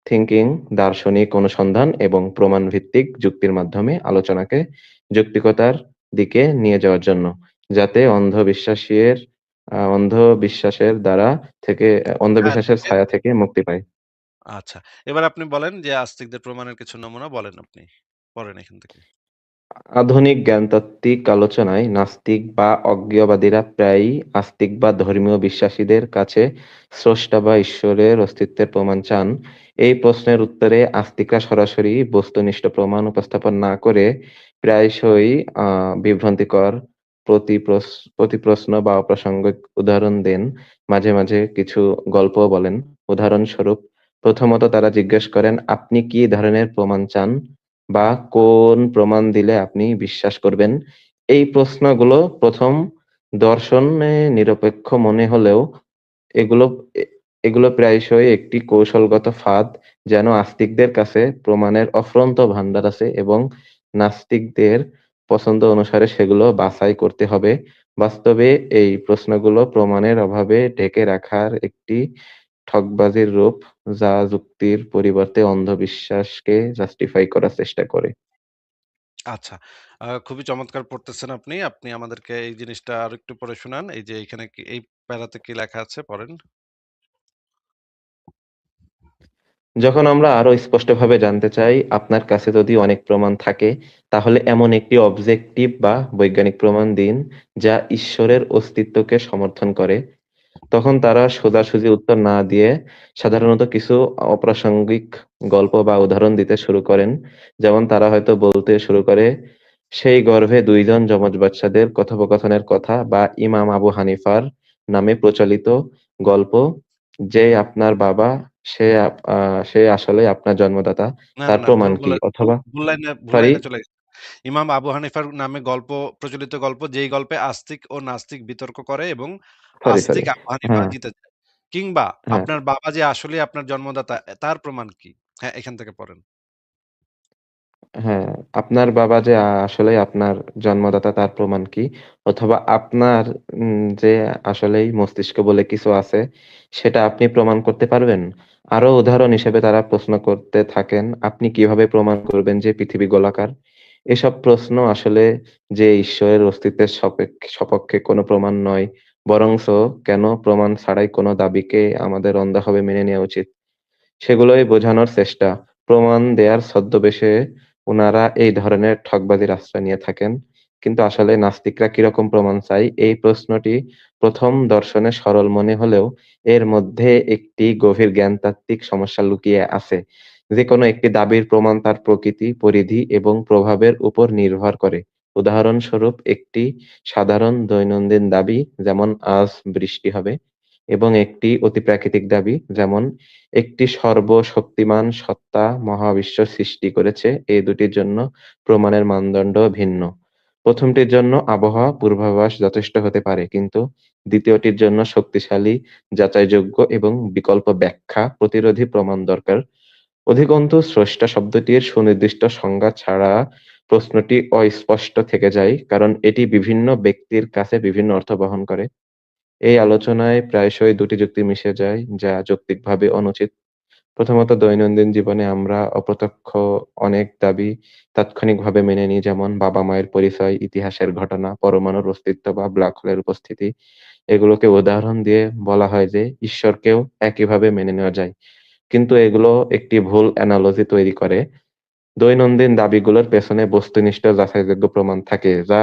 S1: থিংকিং, দার্শনিক অনুসন্ধান এবং প্রমাণভিত্তিক যুক্তির মাধ্যমে আলোচনাকে যৌক্তিকতার দিকে নিয়ে যাওয়ার জন্য, যাতে অন্ধবিশ্বাসের দ্বারা থেকে
S2: হ্যাঁ,
S1: অন্ধবিশ্বাসের ছায়া থেকে মুক্তি পায়।
S2: আচ্ছা। এবার আপনি বলেন যে আস্তিকদের প্রমাণের কিছু নমুনা বলেন আপনি। পড়েন এখান থেকে।
S1: আধুনিক জ্ঞানতাত্ত্বিক আলোচনায় নাস্তিক বা অজ্ঞেয়বাদীরা প্রায়ই আস্তিক বা ধর্মীয় বিশ্বাসীদের কাছে স্রষ্টা বা ঈশ্বরের অস্তিত্বের প্রমাণ চান। এই প্রশ্নের উত্তরে আস্তিকরা সরাসরি বস্তুনিষ্ঠ প্রমাণ উপস্থাপন না করে প্রায়শই বিভ্রান্তিকর প্রতিপ্রশ্ন বা অপ্রাসঙ্গিক উদাহরণ দেন। মাঝে মাঝে কিছু গল্পও বলেন। উদাহরণস্বরূপ, প্রথমত তারা জিজ্ঞেস করেন, আপনি কি ধরনের প্রমাণ চান? বা কোন প্রমাণ দিলে আপনি বিশ্বাস করবেন? এই প্রশ্নগুলো প্রথম দর্শনে নিরপেক্ষ মনে হলেও এগুলো এ এগুলো প্রায়শই একটি কৌশলগত ফাঁদ। যেন আস্তিকদের কাছে প্রমাণের অফুরন্ত ভান্ডার আছে এবং নাস্তিকদের পছন্দ অনুসারে সেগুলো বাছাই করতে হবে। বাস্তবে এই প্রশ্নগুলো প্রমাণের অভাবে ঢেকে রাখার একটি ঠগবাজির রূপ, যা যুক্তির পরিবর্তে অন্ধবিশ্বাসকে জাস্টিফাই করার চেষ্টা করে।
S2: আচ্ছা। খুবই চমৎকার পড়তেছেন আপনি। আপনি আমাদেরকে এই জিনিসটা আরেকটু পড়ে শোনান। এই যে এখানে কি এই প্যারাতে কি লেখা আছে পড়েন।
S1: যখন আমরা আরো স্পষ্টভাবে জানতে চাই, আপনার কাছে যদি অনেক প্রমাণ থাকে, তাহলে এমন একটি অবজেক্টিভ বা বৈজ্ঞানিক প্রমাণ দিন যা ঈশ্বরের অস্তিত্বকে সমর্থন করে। তখন তারা সোজাসুজি উত্তর না দিয়ে সাধারণত কিছু অপ্রাসঙ্গিক গল্প বা উদাহরণ দিতে শুরু করেন। যেমন তারা হয়তো বলতে শুরু করে, সেই গর্ভে ২ জন যমজ বাচ্চাদের কথোপকথনের কথা বা ইমাম আবু হানিফার নামে প্রচলিত গল্প, যে আপনার বাবা সে আসলেই আপনার জন্মদাতা,
S2: না,
S1: তার
S2: না
S1: প্রমাণ
S2: ভুল
S1: কি?
S2: বললেন। ভুল
S1: অথবা
S2: ভুল
S1: সরি,
S2: লাইনে চলে গেছেন। ইমাম আবু হানিফার নামে প্রচলিত গল্প যেই গল্পে আস্তিক ও নাস্তিক বিতর্ক করে এবং
S1: সরি।
S2: আস্তিক আবু হানিফা
S1: হ্যাঁ,
S2: জিতে যায়। কিংবা
S1: হ্যাঁ।
S2: আপনার বাবা যে আসলেই আপনার জন্মদাতা তার প্রমাণ কি? হ্যাঁ, এখান থেকে পড়েন।
S1: হ্যাঁ, আপনার বাবা যে আসলেই আপনার জন্মদাতা তার প্রমাণ কি? অথবা আপনার যে আসলেই মস্তিষ্ক বলে কিছু আছে, সেটা আপনি প্রমাণ করতে পারবেন? আরো উদাহরণ হিসেবে তারা প্রশ্ন করতে থাকেন, আপনি কিভাবে প্রমাণ করবেন যে পৃথিবী গোলাকার? এসব প্রশ্ন আসলে যে ঈশ্বরের অস্তিত্বের সপক্ষে কোনো প্রমাণ নয়, বরঞ্চ কেন প্রমাণ ছাড়াই কোনো দাবিকে আমাদের অন্ধভাবে মেনে নেওয়া উচিত, সেগুলোই বোঝানোর চেষ্টা। প্রমাণ দেয়ার ছদ্মবেশে উনারা এই ধরনের ঠগবাজির আশ্রয় নিয়ে থাকেন। কিন্তু আসলে নাস্তিকরা কিরকম প্রমাণ চায়? এই প্রশ্নটি প্রথম দর্শনে সরল মনে হলেও এর মধ্যে একটি গভীর জ্ঞানতাত্ত্বিক সমস্যা লুকিয়ে আছে। যেকোনো একটি দাবির প্রমাণ তার প্রকৃতি, পরিধি এবং প্রভাবের উপর নির্ভর করে। উদাহরণস্বরূপ, একটি সাধারণ দৈনন্দিন দাবি, যেমন আজ বৃষ্টি হবে, এবং একটি অতিপ্রাকৃতিক দাবি, যেমন একটি সর্বশক্তিমান সত্তা মহাবিশ্ব সৃষ্টি করেছে, এই দুটির জন্য প্রমাণের মানদণ্ড ভিন্ন। প্রথমটির জন্য আবহাওয়া পূর্বাভাস যথেষ্ট হতে পারে, কিন্তু দ্বিতীয়টির জন্য শক্তিশালী, যাচাইযোগ্য এবং বিকল্প ব্যাখ্যা প্রতিরোধী প্রমাণ দরকার। অধিকন্তু স্রষ্টা শব্দটির সুনির্দিষ্ট সংজ্ঞা ছাড়া প্রশ্নটি অস্পষ্ট থেকে যায়, কারণ এটি বিভিন্ন ব্যক্তির কাছে বিভিন্ন অর্থ বহন করে। এই আলোচনায় প্রায়শই দুটি যুক্তি মিশে যায়, যা যৌক্তিকভাবে অনুচিত। প্রথমত, দৈনন্দিন জীবনে আমরা অপ্রত্যক্ষ অনেক দাবি তাৎক্ষণিকভাবে মেনে নিই, যেমন বাবা-মায়ের পরিচয়, ইতিহাসের ঘটনা, পরমাণুর অস্তিত্ব বা ব্ল্যাক হোলের উপস্থিতি। এগুলোকে উদাহরণ দিয়ে বলা হয় যে ঈশ্বরকেও একইভাবে মেনে নেওয়া যায়। কিন্তু এগুলো একটি ভুল অ্যানালজি তৈরি করে। দৈনন্দিন দাবিগুলোর পেছনে বস্তুনিষ্ঠ যাচাইযোগ্য প্রমাণ থাকে, যা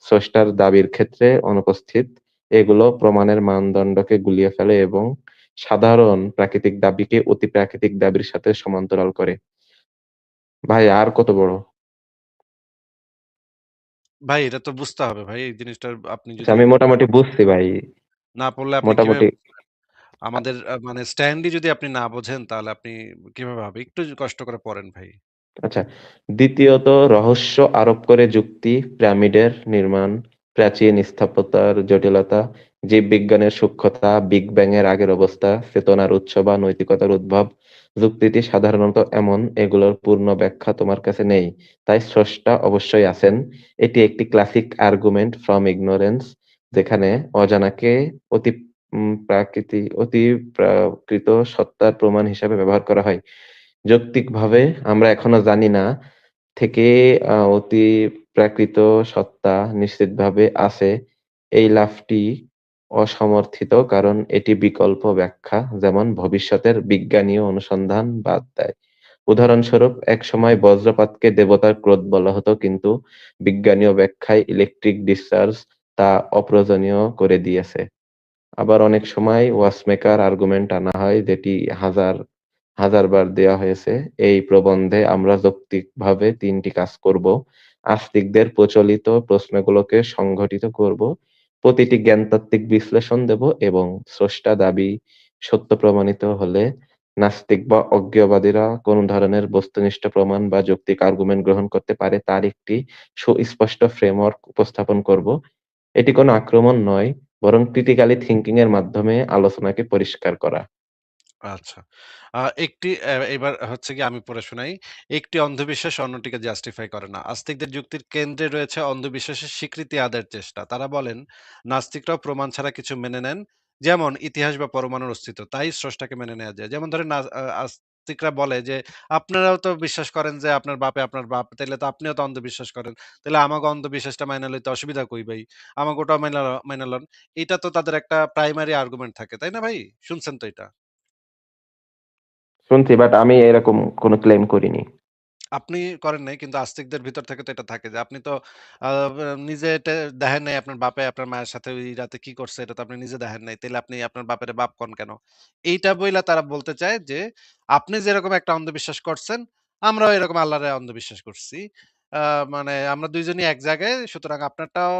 S1: স্রষ্টার দাবির ক্ষেত্রে অনুপস্থিত। এগুলো প্রমাণের মানদণ্ডকে গুলিয়ে ফেলে এবং সাধারণ প্রাকৃতিক দাবিকে অতিপ্রাকৃতিক দাবির সাথে সমান্তরাল করে। ভাই আর কত বড়?
S2: ভাই এটা তো বুঝতে হবে ভাই। এই জিনিসটা আপনি
S1: আচ্ছা,
S2: যদি
S1: আমি
S2: না
S1: মোটামুটি বুঝছি ভাই।
S2: না পড়লে আপনি কিভাবে
S1: মোটামুটি
S2: বুঝবেন? আমাদের মানে স্ট্যান্ডই যদি আপনি না বোঝেন তাহলে আপনি কিভাবে হবে? একটু কষ্ট করে পড়েন ভাই।
S1: আচ্ছা। দ্বিতীয়ত, রহস্য আরোপ করে যুক্তি, পিরামিডের নির্মাণ, প্রাচীন স্থাপত্যের জটিলতা, জীববিজ্ঞানের সূক্ষ্মতা, বিগ ব্যাং এর আগের অবস্থা, চেতনার উৎস বা নৈতিকতার উদ্ভব। যুক্তিটি সাধারণত এমন, এগুলোর পূর্ণ ব্যাখ্যা তোমার কাছে নেই, তাই স্রষ্টা অবশ্যই আছেন। এটি একটি ক্লাসিক আর্গুমেন্ট ফ্রম ইগনোরেন্স, যেখানে অজানাকে অতি অতিপ্রাকৃত সত্তার প্রমাণ হিসাবে ব্যবহার করা হয়। যৌক্তিকভাবে আমরা এখনো জানি না থেকে অতিপ্রাকৃত সত্তা নিশ্চিতভাবে আছে, এই লাফটি অসমর্থিত কারণ এটি বিকল্প ব্যাখ্যা, যেমন ভবিষ্যতের বিজ্ঞানীয় অনুসন্ধান বাদ দেয়। উদাহরণস্বরূপ, একসময় বজ্রপাতকে দেবতার ক্রোধ বলা হতো, কিন্তু বিজ্ঞানীয় ব্যাখ্যায় ইলেকট্রিক ডিসচার্জ তা অপ্রয়োজনীয় করে দিয়েছে। আবার অনেক সময় ওয়াচমেকার আর্গুমেন্ট আনা হয়, যেটি হাজার হাজার বার দেয়া হয়েছে। এই প্রবন্ধে আমরা যৌক্তিকভাবে তিনটি কাজ করব: আস্তিকদের প্রচলিত প্রশ্নগুলোকে সংগঠিত করব, প্রতিটি জ্ঞানতাত্ত্বিক বিশ্লেষণ দেব, এবং স্রষ্টা দাবি সত্য প্রমাণিত হলে নাস্তিক বা অজ্ঞেয়বাদীরা কোন ধরনের বস্তুনিষ্ঠ প্রমাণ বা যৌক্তিক আর্গুমেন্ট গ্রহণ করতে পারে তার একটি সুস্পষ্ট ফ্রেমওয়ার্ক উপস্থাপন করব। এটি কোনো আক্রমণ নয়, বরং ক্রিটিক্যালি থিংকিং এর মাধ্যমে আলোচনাকে পরিষ্কার করা।
S2: আচ্ছা। একটি এবার হচ্ছে গিয়ে আমি পড়ে শোনাই। একটি অন্ধবিশ্বাস অন্যটিকে জাস্টিফাই করে না। আস্তিকদের যুক্তির কেন্দ্রে রয়েছে অন্ধবিশ্বাসের স্বীকৃতি আদায়ের চেষ্টা। তারা বলেন, নাস্তিকরাও প্রমাণ ছাড়া কিছু মেনে নেন। যেমন ইতিহাস বা পরমাণুর অস্তিত্ব। তাই স্রষ্টাকে মেনে নেয়া যায়। যেমন ধরেন আস্তিকরা বলে যে, "আপনারাও তো বিশ্বাস করেন যে আপনার বাপে আপনার বাপ। তাইলে তো আপনিও তো অন্ধবিশ্বাস করেন। তাইলে আমাগো অন্ধবিশ্বাসটা মাইনা লইতে অসুবিধা কই ভাই? আমাগো ওটাও মাইনা লন।" এটা তো তাদের একটা প্রাইমারি আর্গুমেন্ট থাকে। তাই না ভাই? শুনছেন তো এটা?
S1: শুনছি, বাট আমি এরকম কোনো ক্লেম করিনি।
S2: আপনি করেন নাই কিন্তু আস্তিকদের ভিতর থেকে তো এটা থাকে যে আপনি তো আ নিজে দেখেন নাই আপনার বাপে আপনার মায়ের সাথে ওই রাতে কি করছে এটা তো আপনি নিজে দেখেন নাই। তাইলে আপনি আপনার বাপেরে বাপ কন কেন? এইটা বইলা তারা বলতে চায় যে আপনি যেরকম একটা অন্ধবিশ্বাস করছেন, আমরাও এরকম আল্লাহরে অন্ধবিশ্বাস করছি। আ মানে আমরা ২ জনই এক জায়গায়। সুতরাং আপনারটাও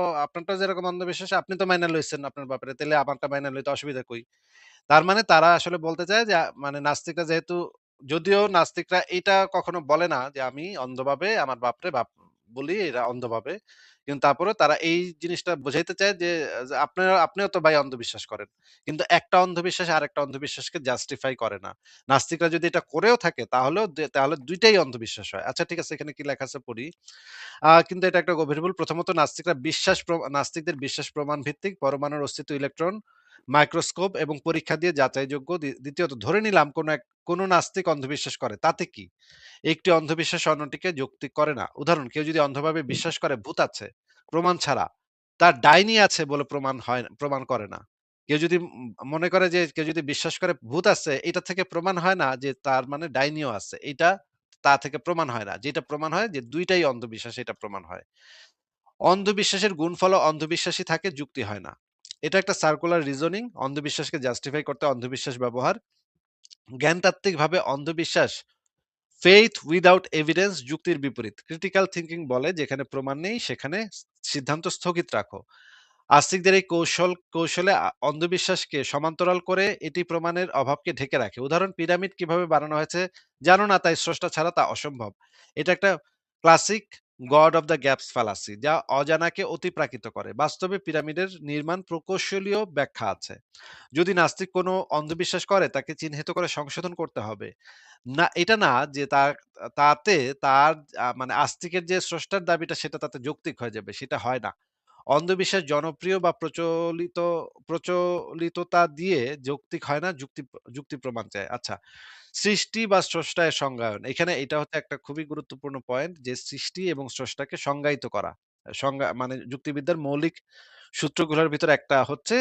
S2: যেরকম অন্ধবিশ্বাস আপনি তো মাইনা লইছেন আপনার বাপেরে। তাইলে আমারটা মাইনা লইতে অসুবিধা কই? তার মানে তারা আসলে বলতে চায় যে মানে নাস্তিকরা যেহেতু যদিও নাস্তিকরা এটা কখনো বলে না যে আমি অন্ধভাবে আমার বাপরে বাপ বলি এরা অন্ধভাবে। কিন্তু তারপরেও তারা এই জিনিসটা বোঝাইতে চায় যে আপনিও তো ভাই অন্ধবিশ্বাস করেন। কিন্তু একটা অন্ধবিশ্বাস আরেকটা অন্ধবিশ্বাসকে জাস্টিফাই করে না। নাস্তিকরা যদি এটা করেও থাকে তাহলে ২ টাই অন্ধবিশ্বাস হয়। আচ্ছা ঠিক আছে এখানে কি লেখা আছে পড়ি। কিন্তু এটা একটা গভীর ভুল। প্রথমত নাস্তিকদের বিশ্বাস প্রমাণ ভিত্তিক, পরমাণুর অস্তিত্ব, ইলেকট্রন, মাইক্রোস্কোপ এবং পরীক্ষা দিয়ে যাচাইযোগ্য। দ্বিতীয়ত ধরে নিলাম কোন নাস্তিক অন্ধবিশ্বাস করে। তাতে কি? একটি অন্ধবিশ্বাস অন্যটিকে যৌক্তিক করে না। উদাহরণ, কেউ যদি অন্ধভাবে বিশ্বাস করে ভূত আছে, প্রমাণ ছাড়া, তার ডাইনি আছে বলে প্রমাণ করে না। কেউ যদি বিশ্বাস করে ভূত আছে, এটা থেকে প্রমাণ হয় না যে তার মানে ডাইনিও আছে। তা থেকে প্রমাণ হয় না। যেটা প্রমাণ হয় যে ২ টাই অন্ধবিশ্বাস এটা প্রমাণ হয়। অন্ধবিশ্বাসের গুণফলও অন্ধবিশ্বাসী থাকে, যুক্তি হয় না। এটা একটা সার্কুলার রিজনিং। অন্ধবিশ্বাসকে জাস্টিফাই করতে অন্ধবিশ্বাস ব্যবহার। জ্ঞানতাত্ত্বিকভাবে অন্ধবিশ্বাস ফেইথ উইদাউট এভিডেন্স, যুক্তির বিপরীত। ক্রিটিক্যাল থিংকিং বলে যেখানে প্রমাণ নেই সেখানে সিদ্ধান্ত স্থগিত রাখো। আস্তিকদের এই কৌশলে অন্ধবিশ্বাসকে সমান্তরাল করে এটি প্রমাণের অভাবকে ঢেকে রাখে। উদাহরণ, পিরামিড কিভাবে বানানো হয়েছে জানো না, তাই স্রষ্টা ছাড়া তা অসম্ভব। এটা একটা classic god of the gaps fallacy, যা অজানাকে অতিপ্রাকৃত করে। বাস্তবে পিরামিডের নির্মাণ প্রকৌশলীয় ব্যাখ্যা আছে। যদি নাস্তিক কোনো অন্ধবিশ্বাস করে তাকে চিহ্নিত করে সংশোধন করতে হবে। না, এটা না যে তাতে তার মানে আস্তিকের যে স্রষ্টার দাবিটা সেটা তাতে যৌক্তিক হয়ে যাবে, সেটা হয় না। অন্ধবিশ্বাস জনপ্রিয় বা প্রচলিততা দিয়ে যৌক্তিক হয় না, যুক্তি প্রমাণ চায়। আচ্ছা, সৃষ্টি বা স্রষ্টা এর সংজ্ঞায়ন। এখানে এটা হচ্ছে একটা খুবই গুরুত্বপূর্ণ পয়েন্ট যে সৃষ্টি এবং স্রষ্টাকে সংজ্ঞায়িত করা। মানে যুক্তিবিদ্যার মৌলিক সূত্রগুলোর ভিতরে একটা হচ্ছে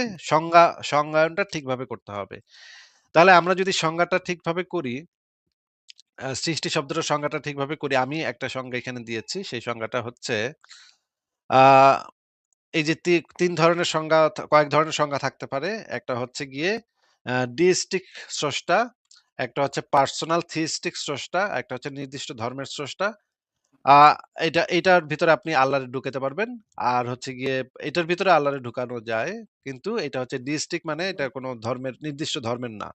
S2: সংজ্ঞায়নটা ঠিকভাবে করতে হবে। তাহলে আমরা যদি সংজ্ঞাটা ঠিকভাবে করি, সৃষ্টি শব্দটার সংজ্ঞাটা ঠিকভাবে করি, আমি একটা সংজ্ঞা এখানে দিয়েছি। সেই সংজ্ঞাটা হচ্ছে আ এই যে ৩ ধরনের কয়েক ধরনের সংজ্ঞা থাকতে পারে। একটা হচ্ছে গিয়ে ডিইস্টিক স্রষ্টা, একটা হচ্ছে পার্সোনাল থিইস্টিক স্রষ্টা, একটা হচ্ছে নির্দিষ্ট ধর্মের স্রষ্টা। আ এটার ভিতরে আপনি আল্লাহরে ঢুকাতে পারবেন। আর হচ্ছে গিয়ে এটার ভিতরে আল্লাহরে ঢুকানো যায়। কিন্তু এটা হচ্ছে ডিইস্টিক, মানে এটা কোন নির্দিষ্ট ধর্মের না।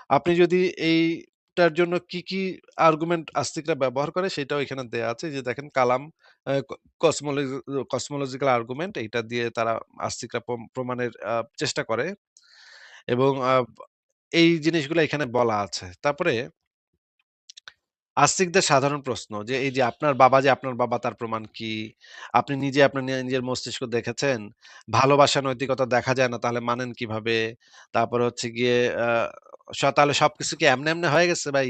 S2: আপনি যদি এইটার জন্য কি আর্গুমেন্ট আস্তিকরা ব্যবহার করে সেটাও এখানে দেয়া আছে। এই যে দেখেন কালাম, আ ক কসমোলজি কসমোলজিক্যাল আর্গুমেন্ট, এইটা দিয়ে তারা আস্তিকরা প্রমাণের চেষ্টা করে এবং এই জিনিসগুলা এখানে বলা আছে। তারপরে আস্তিকদের সাধারণ প্রশ্ন যে এই যে আপনার বাবা তার প্রমাণ কি? আপনি নিজে আপনার নিজের মস্তিষ্ক দেখেছেন? ভালোবাসা নৈতিকতা দেখা যায় না তাহলে মানেন কিভাবে? তারপরে হচ্ছে গিয়ে তাহলে সবকিছু কি এমনে হয়ে গেছে ভাই?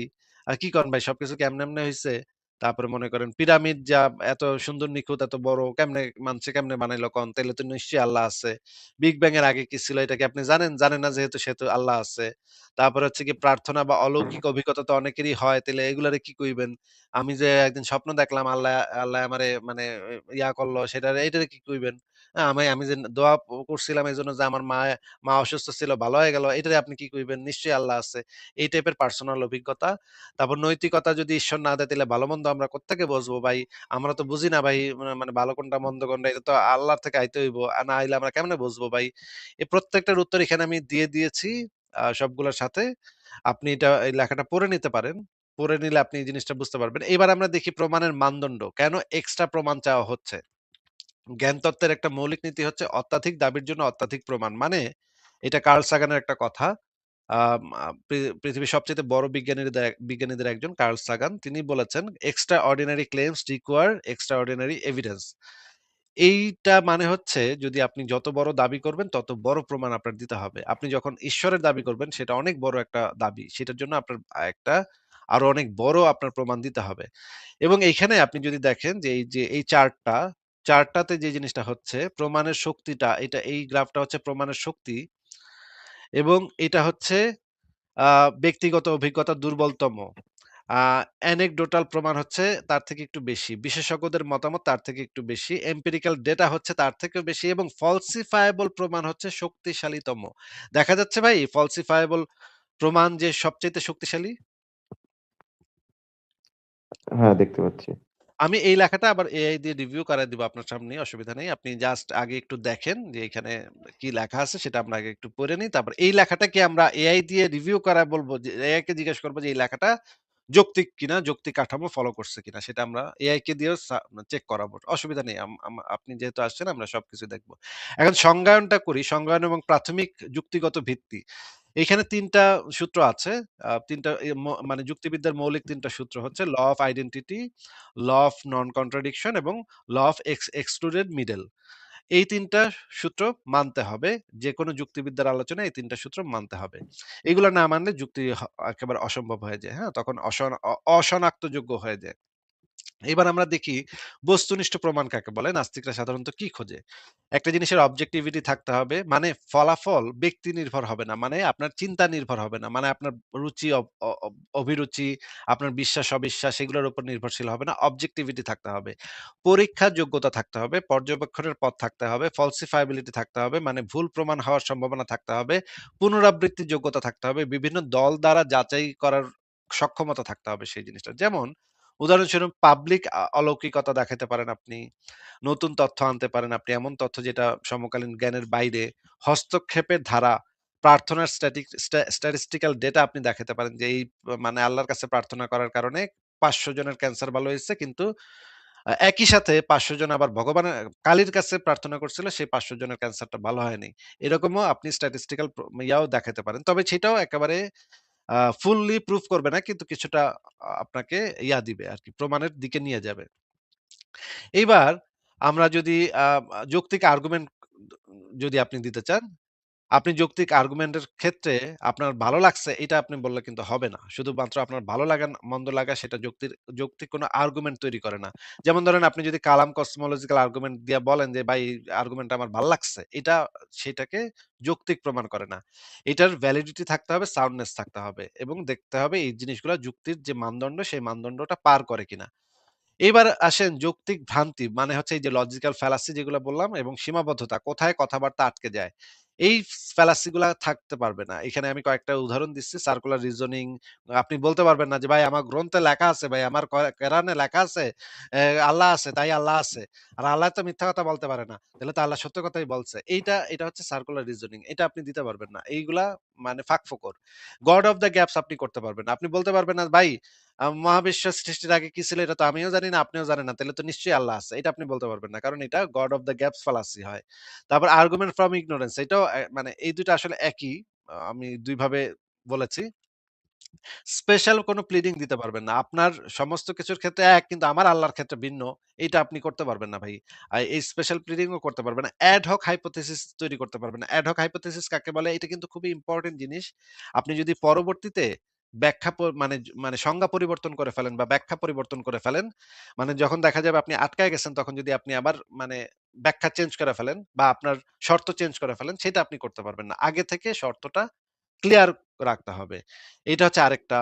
S2: কি কন ভাই, সবকিছু কি এমনে হইছে? তারপরে মনে করেন পিরামিড যা এত সুন্দর নিখুঁত, এত বড় মানুষে কেমনে বানাইলো কন? তাইলে তো নিশ্চয়ই আল্লাহ আছে। বিগ ব্যাং এর আগে কি ছিল এটা কি আপনি জানেন? জানেন না যেহেতু সেহেতু আল্লাহ আছে। তারপরে হচ্ছে গিয়ে প্রার্থনা বা অলৌকিক অভিজ্ঞতা তো অনেকেরই হয়। তাইলে এগুলারে কি কইবেন? আমি যে একদিন স্বপ্ন দেখলাম আল্লাহ আমারে মানে ইয়া করলো সেটারে এইটারে কি কইবেন? আমি যে দোয়া করছিলাম এজন্য যে আমার মা অসুস্থ ছিল ভালো হয়ে গেল। এটারে আপনি কি কইবেন? নিশ্চয়ই আল্লাহ আছে। এই টাইপের পার্সোনাল অভিজ্ঞতা। তারপর নৈতিকতা যদি ঈশ্বর না দেয় তাইলে ভালো-মন্দ আমরা কোত্থেকে বুঝবো ভাই? আমরা তো বুঝি না ভাই মানে ভালো কোনটা মন্দ কোনটা এটা তো আল্লাহর থেকে আইতে হইব। না আইলে আমরা কেমনে বুঝবো ভাই? এই প্রত্যেকটার উত্তর এখানে আমি দিয়ে দিয়েছি সবগুলোর সাথে। আপনি এই লেখাটা পড়ে নিতে পারেন। পড়ে নিলে আপনি এই জিনিসটা বুঝতে পারবেন। এবার আমরা দেখি প্রমাণের মানদণ্ড। কেন এক্সট্রা প্রমাণ চাওয়া হচ্ছে? জ্ঞানতত্ত্বের একটা মৌলিক নীতি হচ্ছে অত্যাধিক দাবির জন্য অত্যাধিক প্রমাণ। মানে এটা কার্ল সাগানের একটা কথা। আম আ পৃ পৃথিবীর সবচাইতে বড় বিজ্ঞানীদের একজন কার্ল সাগান। তিনি বলেছেন, "extra ordinary claims require extra ordinary evidence." এইটা মানে হচ্ছে যদি আপনি যত বড় দাবি করবেন তত বড় প্রমাণ আপনার দিতে হবে। আপনি যখন ঈশ্বরের দাবি করবেন সেটা অনেক বড় একটা দাবি। সেটার জন্য আপনার একটা আরো অনেক বড় আপনার প্রমাণ দিতে হবে। এবং এইখানে আপনি যদি দেখেন যে এই চার্টটাতে যে জিনিসটা হচ্ছে প্রমাণের শক্তিটা এই গ্রাফটা হচ্ছে প্রমাণের শক্তি এবং এটা হচ্ছে আ ব্যক্তিগত অভিজ্ঞতার দুর্বলতম। আ অ্যানেকডোটাল প্রমাণ হচ্ছে তার থেকে একটু বেশি। বিশেষজ্ঞদের মতামত তার থেকে একটু বেশি। এম্পিরিক্যাল ডেটা হচ্ছে তার থেকেও বেশি এবং falsifiable প্রমাণ হচ্ছে শক্তিশালীতম। দেখা যাচ্ছে ভাই falsifiable প্রমাণ যে সবচাইতে শক্তিশালী?
S1: হ্যাঁ, দেখতে পাচ্ছি।
S2: আমি এই লেখাটা আবার এআই দিয়ে রিভিউ করায় দিব আপনার সামনে, অসুবিধা নেই। আপনি জাস্ট আগে একটু দেখেন যে এখানে কি লেখা আছে সেটা আমরা আগে একটু পড়ে নিই। তারপর এই লেখাটাকে আমরা এআই দিয়ে রিভিউ করায় বলব যে এআই কে জিজ্ঞেস করব যে এই লেখাটা যৌক্তিক কিনা, যৌক্তিক কাঠামো ফলো করছে কিনা সেটা আমরা এআই কে দিয়েও চেক করাবো। অসুবিধা নেই। আপনি যেহেতু আসছেন আমরা সবকিছু দেখব। এখন সংজ্ঞায়নটা করি। সংজ্ঞায়ন এবং প্রাথমিক যুক্তিগত ভিত্তি। এখানে ৩ টা সূত্র আছে। ৩ টা মানে যুক্তিবিদ্যার মৌলিক ৩ টা সূত্র হচ্ছে law of identity, law of non contradiction এবং ল অফ এক্সক্লুডেড মিডল। এই ৩ টা সূত্র মানতে হবে। যেকোনো যুক্তিবিদ্যার আলোচনায় এই ৩ টা সূত্র মানতে হবে। এগুলো না মানলে যুক্তি একেবারে অসম্ভব হয়ে যায়। হ্যাঁ? তখন অশনাক্তযোগ্য হয়ে যায়। এবার আমরা দেখি বস্তুনিষ্ঠ প্রমাণ কাকে বলে? নাস্তিকরা সাধারণত কি খোঁজে? একটা জিনিসের অবজেক্টিভিটি থাকতে হবে। মানে ফলাফল ব্যক্তি নির্ভর হবে না। মানে আপনার চিন্তা নির্ভর হবে না। মানে আপনার রুচি অব অ অব অভিরুচি, আপনার বিশ্বাস-অবিশ্বাস এগুলোর উপর নির্ভরশীল হবে না। অবজেক্টিভিটি থাকতে হবে। পরীক্ষার যোগ্যতা থাকতে হবে, পর্যবেক্ষণের পথ থাকতে হবে, falsifiability থাকতে হবে, মানে ভুল প্রমাণ হওয়ার সম্ভাবনা থাকতে হবে, পুনরাবৃত্তির যোগ্যতা থাকতে হবে, বিভিন্ন দল দ্বারা যাচাই করার সক্ষমতা থাকতে হবে সেই জিনিসটা। যেমন উদাহরণস্বরূপ পাবলিক অলৌকিকতা দেখাতে পারেন আপনি। নতুন তথ্য আনতে পারেন আপনি। এমন তথ্য যেটা সমকালীন জ্ঞানের বাইরে। হস্তক্ষেপের ধারা, প্রার্থনার স্ট্যাটিস্টিক্যাল ডেটা আপনি দেখাতে পারেন যে এই মানে আল্লাহর কাছে প্রার্থনা করার কারণে ৫০০ জনের ক্যান্সার ভালো হয়েছে। কিন্তু একই সাথে ৫০০ জন আবার কালীর কাছে প্রার্থনা করছিল সেই ৫০০ জনের ক্যান্সারটা ভালো হয়নি। এরকমও আপনি স্ট্যাটিস্টিক্যাল ইয়াও দেখাতে পারেন। তবে সেটাও একেবারে ফুললি প্রুফ করবে না কিন্তু কিছুটা আপনাকে দিবে আরকি প্রমাণের দিকে নিয়ে যাবে। এইবার আমরা যদি আ যৌক্তিক আর্গুমেন্ট যদি আপনি দিতে চান, আপনি যৌক্তিক আর্গুমেন্টের ক্ষেত্রে আপনার ভালো লাগছে এটা আপনি বললে কিন্তু হবে না। শুধুমাত্র আপনার ভালো লাগা মন্দ লাগা সেটা যৌক্তিক কোনো আর্গুমেন্ট তৈরি করে না। যেমন ধরেন আপনি যদি কালাম কসমোলজিক্যাল আর্গুমেন্ট দিয়া বলেন যে, "ভাই আর্গুমেন্টটা আমার ভাল লাগছে।" সেটাকে যৌক্তিক প্রমাণ করে না। এটার ভ্যালিডিটি থাকতে হবে, সাউন্ডনেস থাকতে হবে এবং দেখতে হবে এই জিনিসগুলা যুক্তির যে মানদণ্ড সেই মানদণ্ডটা পার করে কিনা। এইবার আসেন যৌক্তিক ভ্রান্তি মানে হচ্ছে এই যে লজিক্যাল ফ্যালাসি যেগুলো বললাম এবং সীমাবদ্ধতা কোথায় কথাবার্তা আটকে যায়। এই ফ্যালাসি গুলা থাকতে পারবে না। এখানে আমি কয়েকটা উদাহরণ দিচ্ছি সার্কুলার রিজনিং আপনি বলতে পারবেন না যে ভাই আমার গ্রন্থে লেখা আছে ভাই আমার কোরআনে লেখা আছে আল্লাহ আছে তাই আল্লাহ আছে। আর আল্লাহ তো মিথ্যা কথা বলতে পারে না। তাহলে তো আল্লাহ সত্য কথাই বলছে। এটা হচ্ছে সার্কুলার রিজনিং। এটা আপনি দিতে পারবেন না। এইগুলা মানে ফাঁকফোকর। গড অফ দ্য গ্যাপস আপনি করতে পারবেন না। আপনি বলতে পারবেন না ভাই মহাবিশ্ব সৃষ্টির আগে কি ছিল এটা তো আমিও জানি না, আপনিও জানেন না। তাইলে তো নিশ্চয়ই আল্লাহ আছে। এটা আপনি বলতে পারবেন না। কারণ এটা god of the gaps fallacy হয়। তারপর আর্গুমেন্ট ফ্রম ইগনোরেন্স এটাও মানে এই ২ টা আসলে একই। আমি ২ ভাবে বলেছি। স্পেশাল কোনো প্লিডিং দিতে পারবেন না। আপনার সমস্ত কিছুর ক্ষেত্রে এক কিন্তু আমার আল্লাহর ক্ষেত্রে ভিন্ন। এইটা আপনি করতে পারবেন না ভাই। এই স্পেশাল প্লিডিং ও করতে পারবেন না। অ্যাড হক হাইপোথিসিস তৈরি করতে পারবেন না। অ্যাড হক হাইপোথিসিস কাকে বলে? এটা কিন্তু খুবই ইম্পোর্টেন্ট জিনিস। আপনি যদি পরবর্তীতে ব্যাখ্যা মানে সংজ্ঞা পরিবর্তন করে ফেলেন বা ব্যাখ্যা পরিবর্তন করে ফেলেন, মানে যখন দেখা যাবে আপনি আটকায় গেছেন তখন যদি আপনি আবার মানে ব্যাখ্যা চেঞ্জ করে ফেলেন বা আপনার শর্ত চেঞ্জ করে ফেলেন, সেটা আপনি করতে পারবেন না। আগে থেকে শর্তটা ক্লিয়ার রাখতে হবে। এইটা হচ্ছে আরেকটা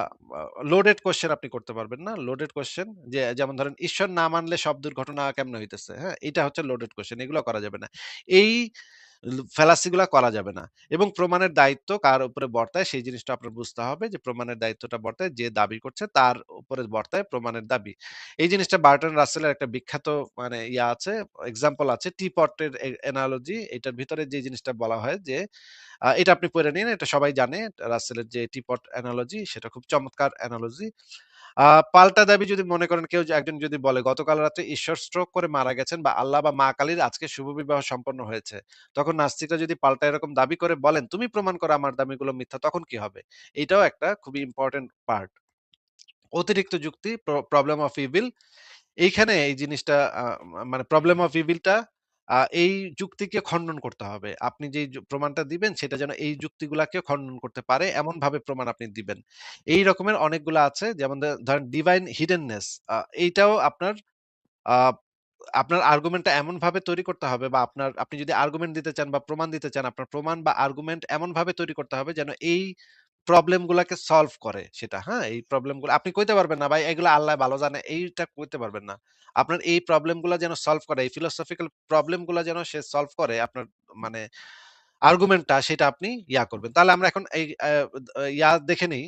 S2: লোডেড কোয়েশ্চেন আপনি করতে পারবেন না। লোডেড কোয়েশ্চেন যেমন ধরেন ঈশ্বর না মানলে সব দুর্ঘটনা কেমনে হইতেছে, হ্যাঁ? এটা হচ্ছে লোডেড কোয়েশ্চেন। এগুলো করা যাবে না। এই ফ্যালাসি গুলা করা যাবে না। এবং প্রমাণের দায়িত্ব কার উপরে বর্তায় সেই জিনিসটা আপনার বুঝতে হবে যে প্রমাণের দায়িত্বটা বর্তায় যে দাবি করছে তার উপরে বর্তায় প্রমাণের দাবি। এই জিনিসটা বার্টন রাসেলের একটা বিখ্যাত মানে আছে, এক্সাম্পল আছে টিপটের অ্যানালজি। এটার ভিতরে যে জিনিসটা বলা হয় যে এটা আপনি পড়ে নিন। এটা সবাই জানে। রাসেলের যে টিপট অ্যানালজি সেটা খুব চমৎকার অ্যানালজি। আ পাল্টা দাবি যদি মনে করেন কেউ একজন যদি বলে গতকাল রাতে ঈশ্বর স্ট্রোক করে মারা গেছেন বা আল্লাহ বা মা কালীর আজকে শুভ বিবাহ সম্পন্ন হয়েছে। তখন নাস্তিকরা যদি পাল্টা এরকম দাবি করে বলেন, "তুমি প্রমাণ করো আমার দাবিগুলো মিথ্যা।" তখন কি হবে? এটাও একটা খুবই ইম্পোর্টেন্ট পার্ট। অতিরিক্ত যুক্তি প্রবলেম অফ ইভিল। এইখানে এই জিনিসটা মানে প্রবলেম অফ ইভিলটা এই যুক্তিকে খণ্ডন করতে হবে। আপনি যেই প্রমাণটা দিবেন সেটা যেন এই যুক্তিগুলাকে খণ্ডন করতে পারে এমনভাবে প্রমাণ আপনি দিবেন। এই রকমের অনেকগুলা আছে যেমন ধরেন ডিভাইন হিডেননেস, এইটাও আ আপনার আর্গুমেন্টটা এমনভাবে তৈরি করতে হবে বা আপনি যদি আর্গুমেন্ট দিতে চান বা প্রমাণ দিতে চান, আপনার প্রমাণ বা আর্গুমেন্ট এমনভাবে তৈরি করতে হবে যেন এই প্রবলেম গুলাকে সলভ করে সেটা, হ্যাঁ? এই প্রবলেম গুলো আপনি কইতে পারবেন না, "ভাই এগুলা আল্লাহ ভালো জানে।" এইটা কইতে পারবেন না। আপনার এই প্রবলেম গুলা যেন সলভ করে, এই ফিলোসফিক্যাল প্রবলেম গুলা যেন সে সলভ করে আপনার মানে আর্গুমেন্টটা সেটা আপনি করবেন। তাহলে আমরা এখন এই দেখে নেই,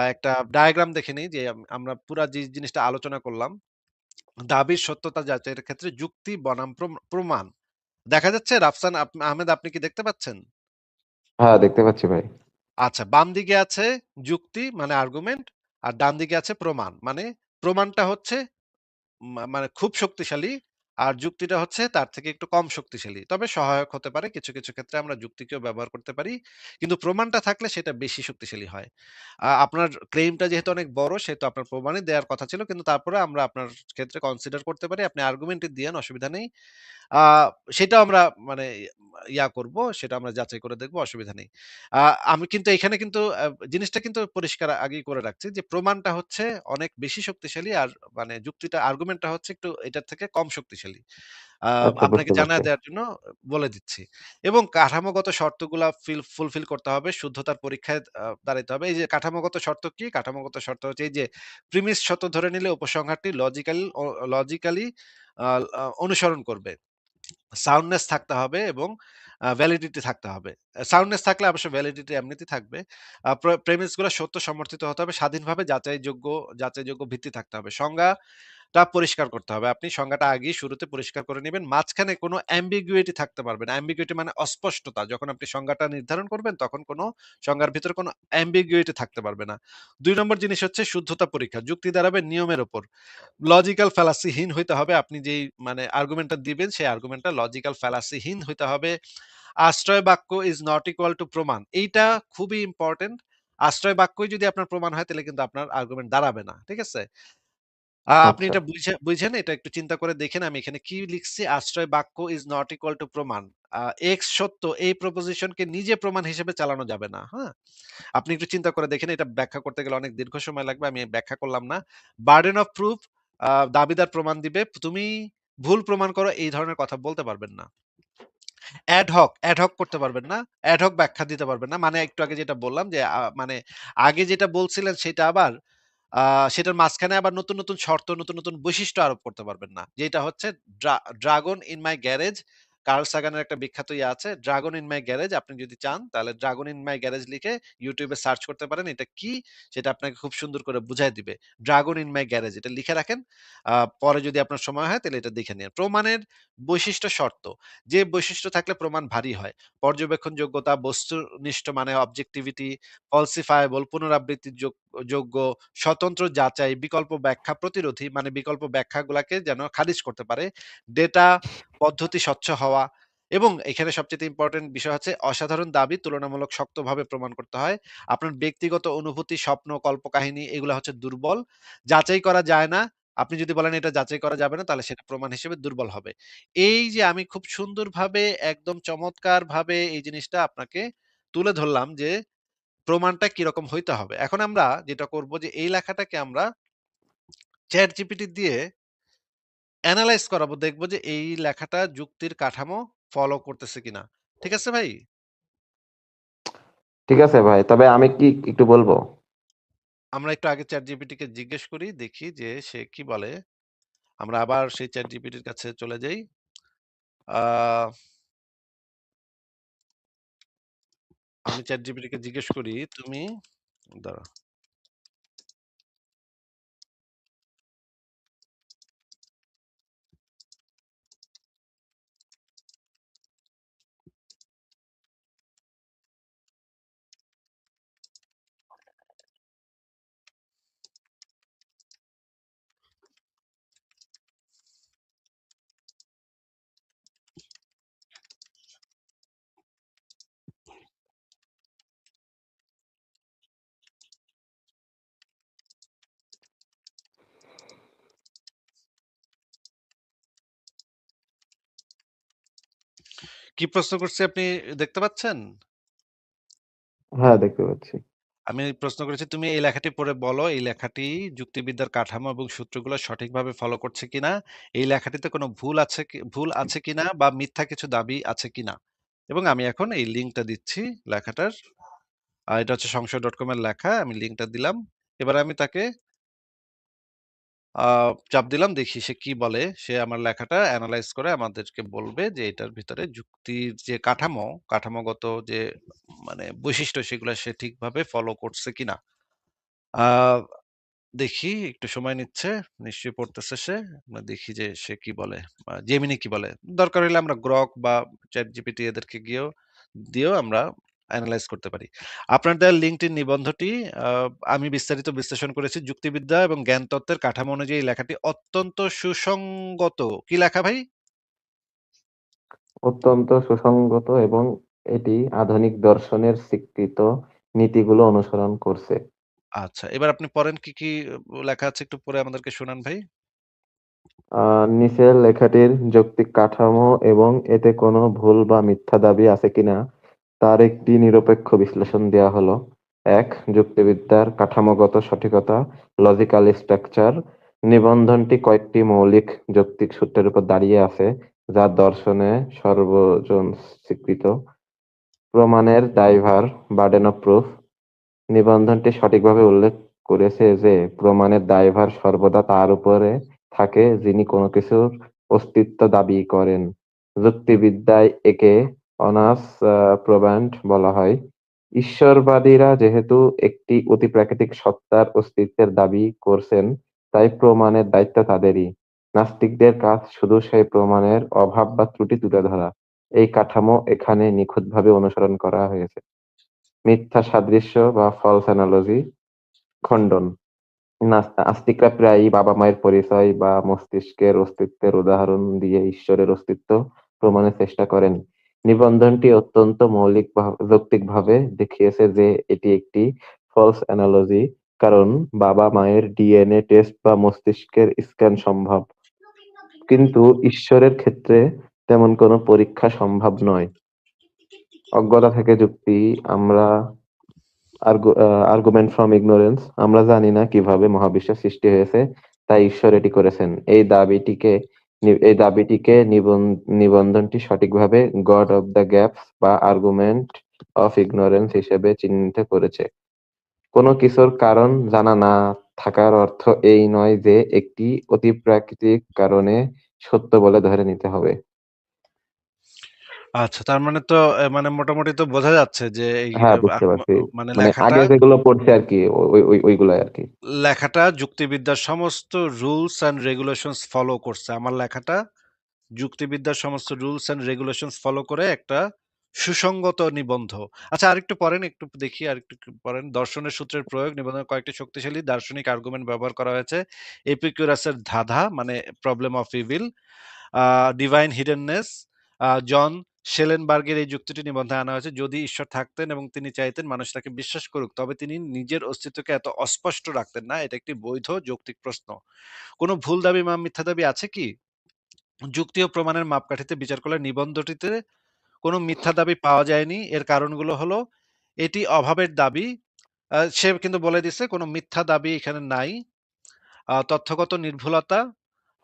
S2: একটা ডায়াগ্রাম দেখে নেই যে আমরা পুরা যে জিনিসটা আলোচনা করলাম দাবির সত্যতা যাচাইয়ের ক্ষেত্রে যুক্তি বনাম প্রমাণ। দেখা যাচ্ছে রাফসান আহমেদ, আপনি কি দেখতে পাচ্ছেন?
S1: হ্যাঁ, দেখতে পাচ্ছি ভাই।
S2: আচ্ছা, বাম দিকে আছে যুক্তি মানে আর্গুমেন্ট আর ডান দিকে আছে প্রমাণ। মানে প্রমাণটা হচ্ছে মানে খুব শক্তিশালী আর যুক্তিটা হচ্ছে তার থেকে একটু কম শক্তিশালী। তবে সহায়ক হতে পারে। কিছু, কিছু ক্ষেত্রে আমরা যুক্তিকেও ব্যবহার করতে পারি। কিন্তু প্রমাণটা থাকলে সেটা বেশি শক্তিশালী হয়। আপনার ক্লেইমটা যেহেতু অনেক বড় সেহেতু আপনার প্রমাণই দেয়ার কথা ছিল। কিন্তু তারপরে আমরা আপনার ক্ষেত্রে কনসিডার করতে পারি। আপনি আর্গুমেন্টই দিয়েন, অসুবিধা নেই। আ সেটাও আমরা মানে করব, সেটা আমরা যাচাই করে দেখব, অসুবিধা নেই। আ আমি কিন্তু এখানে কিন্তু জিনিসটা কিন্তু পরিষ্কার আগেই করে রাখছি যে প্রমাণটা হচ্ছে অনেক বেশি শক্তিশালী আর মানে যুক্তিটা আর্গুমেন্টটা হচ্ছে একটু এটার থেকে কম শক্তিশালী। আ
S1: আচ্ছা,
S2: আপনাকে
S1: বুঝতে পারছি।
S2: জানায় দেওয়ার জন্য বলে দিচ্ছি। এবং কাঠামোগত শর্তগুলা ফুলফিল করতে হবে। শুদ্ধতার পরীক্ষায় দাঁড়াইতে হবে। এই যে কাঠামোগত শর্ত কি? কাঠামোগত শর্ত হচ্ছে এই যে প্রিমিস সত্য ধরে নিলে উপসংহারটি লজিক্যালি আ আ অনুসরণ করবে। সাউন্ডনেস থাকতে হবে এবং ভ্যালিডিটি থাকতে হবে। সাউন্ডনেস থাকলে অবশ্য ভ্যালিডিটি এমনিতেই থাকবে। প্রেমিস গুলো সত্য সমর্থিত হতে হবে। স্বাধীনভাবে যাচাইযোগ্য ভিত্তি থাকতে হবে। সংজ্ঞাটা পরিষ্কার করতে হবে। আপনি সংজ্ঞাটা আগেই শুরুতে পরিষ্কার করে নিবেন। মাঝখানে কোনো ambiguity থাকতে পারবে না। ambiguity মানে অস্পষ্টতা। যখন আপনি সংজ্ঞাটা নির্ধারণ করবেন তখন কোনো সংজ্ঞার ভিতরে কোনো ambiguity থাকতে পারবে না। ২ নম্বর জিনিস হচ্ছে শুদ্ধতা পরীক্ষা। যুক্তি দাঁড়াবে নিয়মের উপর। লজিক্যাল ফ্যালাসি হীন হইতে হবে। আপনি যেই মানে আর্গুমেন্টটা দিবেন সেই আর্গুমেন্টটা লজিক্যাল ফ্যালাসি হীন হইতে হবে। আশ্রয় বাক্য ইজ নট ইকুয়াল টু প্রমাণ। এইটা খুবই ইম্পোর্টেন্ট। আশ্রয় বাক্যই যদি আপনার প্রমাণ হয় তাহলে কিন্তু আপনার আর্গুমেন্ট দাঁড়াবে না। ঠিক আছে? আপনি
S1: আচ্ছা,
S2: এটা বুঝেন, এটা একটু চিন্তা করে দেখেন আমি এখানে কি লিখছি? আশ্রয় বাক্য ইজ নট ইকুয়াল টু প্রমাণ। এক্স সত্য এই প্রপোজিশনকে নিজে প্রমাণ হিসেবে চালানো যাবে না। হ্যাঁ? আপনি একটু চিন্তা করে দেখেন, এটা ব্যাখ্যা করতে গেলে অনেক দীর্ঘ সময় লাগবে। আমি ব্যাখ্যা করলাম না। বার্ডেন অফ প্রুফ, দাবিদার প্রমাণ দিবে। তুমি ভুল প্রমাণ করো এই ধরনের কথা বলতে পারবেন না। অ্যাড হক করতে পারবেন না। অ্যাড হক ব্যাখ্যা দিতে পারবেন না। মানে একটু আগে যেটা বললাম যে মানে আগে যেটা বলছিলেন সেটা আবার আ সেটার মাঝখানে আবার নতুন, নতুন শর্ত, নতুন, নতুন বৈশিষ্ট্য আরোপ করতে পারবেন না। যেটা হচ্ছে dragon in my garage. Carl সাগানের একটা বিখ্যাত আছে। Dragon in my garage. আপনি যদি চান তাহলে ড্রাগন ইন মাই গ্যারেজ লিখে YouTube এ সার্চ করতে পারেন। এটা কি? সেটা আপনাকে খুব সুন্দর করে বুঝায় দিবে। ড্রাগন ইন মাই গ্যারেজ এটা লিখে রাখেন। পরে যদি আপনার সময় হয় তাহলে এটা দেখে নিয়েন। প্রমাণের বৈশিষ্ট্য শর্ত। যে বৈশিষ্ট্য থাকলে প্রমাণ ভারী হয়। পর্যবেক্ষণযোগ্যতা, বস্তুনিষ্ঠ মানে অবজেক্টিভিটি, falsifiable পুনরাবৃত্তির যোগ্য, স্বতন্ত্র যাচাই, বিকল্প ব্যাখ্যা প্রতিরোধী মানে বিকল্প ব্যাখ্যাগুলাকে যেন খারিজ করতে পারে। ডেটা পদ্ধতি স্বচ্ছ হওয়া এবং এখানে সবচেয়ে ইম্পোর্টেন্ট বিষয় হচ্ছে অসাধারণ দাবি তুলনামূলক শক্তভাবে প্রমাণ করতে হয়। আপনার ব্যক্তিগত অনুভূতি, স্বপ্ন, কল্পকাহিনী এগুলা হচ্ছে দুর্বল। যাচাই করা যায় না। আপনি যদি বলেন এটা যাচাই করা যাবে না তাহলে সেটা প্রমাণ হিসেবে দুর্বল হবে। এই যে আমি খুব সুন্দরভাবে একদম চমৎকারভাবে এই জিনিসটা আপনাকে তুলে ধরলাম যে প্রমাণটা কিরকম হইতে হবে। এখন আমরা যেটা করব যে এই লেখাটাকে আমরা ChatGPT দিয়ে এনালাইজ করাবো। দেখব যে এই লেখাটা যুক্তির কাঠামো ফলো করতেছে কিনা। ঠিক আছে ভাই?
S1: ঠিক আছে ভাই। তবে আমি কি একটু বলবো?
S2: আমরা একটু আগে ChatGPT কে জিজ্ঞেস করি, দেখি যে সে কি বলে। আমরা আবার সেই ChatGPT এর কাছে চলে যাই। আ আমি ChatGPT কে জিজ্ঞেস করি, তুমি দাঁড়াও। কি প্রশ্ন করছি আপনি দেখতে পাচ্ছেন?
S1: হ্যাঁ, দেখতে পাচ্ছি।
S2: আমি প্রশ্ন করেছি, তুমি এই লেখাটি পড়ে বলো, এই লেখাটি যুক্তিবিদ্যার কাঠামো এবং সূত্রগুলো সঠিকভাবে ফলো করছে কিনা? এই লেখাটিতে কোনো ভুল আছে কিনা বা মিথ্যা কিছু দাবি আছে কিনা? এবং আমি এখন এই লিঙ্কটা দিচ্ছি লেখাটার। এটা হচ্ছে সংশয়.com এর লেখা। আমি লিঙ্কটা দিলাম। এবারে আমি তাকে চাপ দিলাম, দেখি সে কি বলে। সে আমার লেখাটা এনালাইজ করে আমাদেরকে বলবে যে এটার ভিতরে যুক্তির যে কাঠামোগত যে মানে বৈশিষ্ট্য সেগুলা সে ঠিকভাবে ফলো করছে কিনা। আ দেখি, একটু সময় নিচ্ছে। নিশ্চয়ই পড়তেছে সে। আমরা দেখি যে সে কি বলে। জেমিনি কি বলে। দরকার হলে আমরা গ্রক বা ChatGPT এদেরকে দিয়েও আমরা এনালাইজ করতে পারি। আপনার দেওয়া লিঙ্কটির নিবন্ধটি আ আমি বিস্তারিত বিশ্লেষণ করেছি। যুক্তিবিদ্যা এবং জ্ঞানতত্ত্বের কাঠামো অনুযায়ী এই লেখাটি অত্যন্ত সুসংগত। কি লেখা ভাই?
S1: অত্যন্ত সুসংগত এবং এটি আধুনিক দর্শনের স্বীকৃত নীতিগুলো অনুসরণ করছে।
S2: আচ্ছা, এবার আপনি পড়েন কি লেখা আছে একটু পড়ে আমাদেরকে শোনান ভাই।
S1: নিচের লেখাটির যৌক্তিক কাঠামো এবং এতে কোনো ভুল বা মিথ্যা দাবি আছে কিনা তার একটি নিরপেক্ষ বিশ্লেষণ দেওয়া হলো। ১. যুক্তিবিদ্যার কাঠামোগত সঠিকতা, লজিক্যাল স্ট্রাকচার। নিবন্ধনটি কয়েকটি মৌলিক যৌক্তিক সূত্রের উপর দাঁড়িয়ে আছে, যা দর্শনে সর্বজন স্বীকৃত। প্রমাণের দায়ভার, বার্ডেন অফ প্রুফ। নিবন্ধনটি সঠিকভাবে উল্লেখ করেছে যে প্রমাণের দায়ভার সর্বদা তার উপরে থাকে যিনি কোনো কিছুর অস্তিত্ব দাবি করেন। যুক্তিবিদ্যায় একে অনার্স প্রবান্ড বলা হয়। ঈশ্বরবাদীরা যেহেতু একটি অতিপ্রাকৃতিক সত্তার অস্তিত্বের দাবি করছেন, তাই প্রমাণের দায়িত্ব তাদেরই। নাস্তিকদের কাজ শুধু সেই প্রমাণের অভাব বা ত্রুটি তুলে ধরা। এই কাঠামো এখানে নিখুঁতভাবে অনুসরণ করা হয়েছে। মিথ্যা সাদৃশ্য বা ফলস অ্যানালজি খণ্ডন। আস্তিকরা প্রায়ই বাবা-মায়ের পরিচয় বা মস্তিষ্কের অস্তিত্বের উদাহরণ দিয়ে ঈশ্বরের অস্তিত্ব প্রমাণের চেষ্টা করেন। নিবন্ধনটি অত্যন্ত যৌক্তিকভাবে দেখিয়েছে যে এটি একটি ফলস অ্যানালজি, কারণ বাবা-মায়ের ডিএনএ টেস্ট বা মস্তিষ্কের স্ক্যান সম্ভব, কিন্তু ঈশ্বরের ক্ষেত্রে তেমন কোনো পরীক্ষা সম্ভব নয়। অজ্ঞতা থেকে যুক্তি। আমরা আর্গুমেন্ট ফ্রম ইগনোরেন্স। আমরা জানি না কিভাবে মহাবিশ্বের সৃষ্টি হয়েছে, তাই ঈশ্বর এটি করেছেন। এই দাবিটিকে নিবন্ধনটি সঠিকভাবে গড অফ দ্য গ্যাপস বা আর্গুমেন্ট অফ ইগনোরেন্স হিসেবে চিহ্নিত করেছে। কোনো কিছুর কারণ জানা না থাকার অর্থ এই নয় যে একটি অতিপ্রাকৃতিক কারণে সত্য বলে ধরে নিতে হবে।
S2: আচ্ছা, তার মানে তো মানে মোটামুটি তো বোঝা যাচ্ছে যে এই
S1: হ্যাঁ, বুঝতে
S2: আহ,
S1: পারছি।
S2: মানে
S1: মানে
S2: লেখাটা
S1: আগে যেগুলো পড়ছে আরকি ওইগুলাই আরকি।
S2: লেখাটা যুক্তিবিদ্যার সমস্ত রুলস অ্যান্ড রেগুলেশনস ফলো করছে। আমার লেখাটা যুক্তিবিদ্যার সমস্ত রুলস অ্যান্ড রেগুলেশনস ফলো করে একটা সুসংগত নিবন্ধ। আচ্ছা, আরেকটু পড়েন, একটু দেখি, আরেকটু পড়েন। দর্শনের সূত্রের প্রয়োগ নিবন্ধনের কয়েকটি শক্তিশালী দার্শনিক আর্গুমেন্ট ব্যবহার করা হয়েছে। এপিকিউরাসের ধাঁধা মানে প্রবলেম অফ ইভিল, ডিভাইন হিডেননেস, জন শেলেনবার্গের এই যুক্তিটি নিবন্ধে আনা হয়েছে। যদি ঈশ্বর থাকতেন এবং তিনি চাইতেন মানুষ তাকে বিশ্বাস করুক, তবে তিনি নিজের অস্তিত্বকে এত অস্পষ্ট রাখতেন না। এটা একটি বৈধ যৌক্তিক প্রশ্ন। কোনো ভুল দাবি বা মিথ্যা দাবি আছে কি? যুক্তি ও প্রমাণের মাপকাঠিতে বিচার করলে নিবন্ধটিতে কোনো মিথ্যা দাবি পাওয়া যায়নি। এর কারণগুলো হলো: এটি অভাবের দাবি। সে কিন্তু বলে দিছে কোনো মিথ্যা দাবি এখানে নাই। তথ্যগত নির্ভুলতা,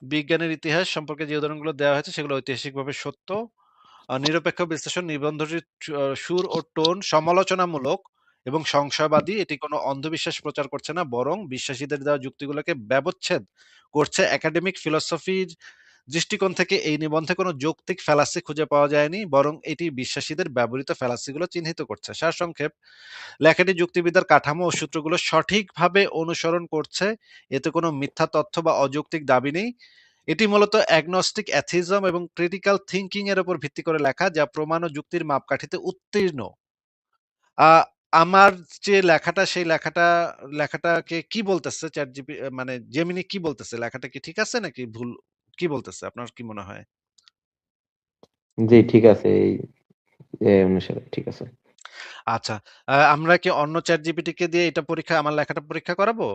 S2: বিজ্ঞানের ইতিহাস সম্পর্কে যে উদাহরণগুলো দেওয়া হয়েছে সেগুলো ঐতিহাসিকভাবে সত্য। নিরপেক্ষ বিশ্লেষণ, নিবন্ধটির সুর ও টোন সমালোচনামূলক এবং সংশয়বাদী। এটি কোনো অন্ধবিশ্বাস প্রচার করছে না, বরং বিশ্বাসীদের দেওয়া যুক্তিগুলোকে ব্যবচ্ছেদ করছে। একাডেমিক ফিলসফির দৃষ্টিকোণ থেকে এই নিবন্ধে কোনো যৌক্তিক ফ্যালাসি খুঁজে পাওয়া যায়নি, বরং এটি বিশ্বাসীদের ব্যবহৃত ফ্যালাসিগুলো চিহ্নিত করছে। সারসংক্ষেপ, লেখাটি যুক্তিবিদ্যার কাঠামো ও সূত্রগুলো সঠিকভাবে অনুসরণ করছে। এতে কোনো মিথ্যা তথ্য বা অযৌক্তিক দাবি নেই। এটি মূলত অ্যাগনস্টিক অ্যাথিজম এবং ক্রিটিক্যাল থিংকিং এর উপর ভিত্তি করে লেখা, যা প্রমাণ ও যুক্তির মাপকাঠিতে উত্তীর্ণ। আ আমার যে লেখাটা, সেই লেখাটাকে কি বলতেছে ChatGPT, মানে জেমিনি কি বলতেছে? লেখাটা কি ঠিক আছে নাকি ভুল? কি বলতেছে? আপনার কি মনে হয়?
S1: জি, ঠিক আছে। এই অনুসারে ঠিক আছে।
S2: আচ্ছা, আমরা কি অন্য ChatGPT কে দিয়ে এটা পরীক্ষা, আমার লেখাটা পরীক্ষা করাবো?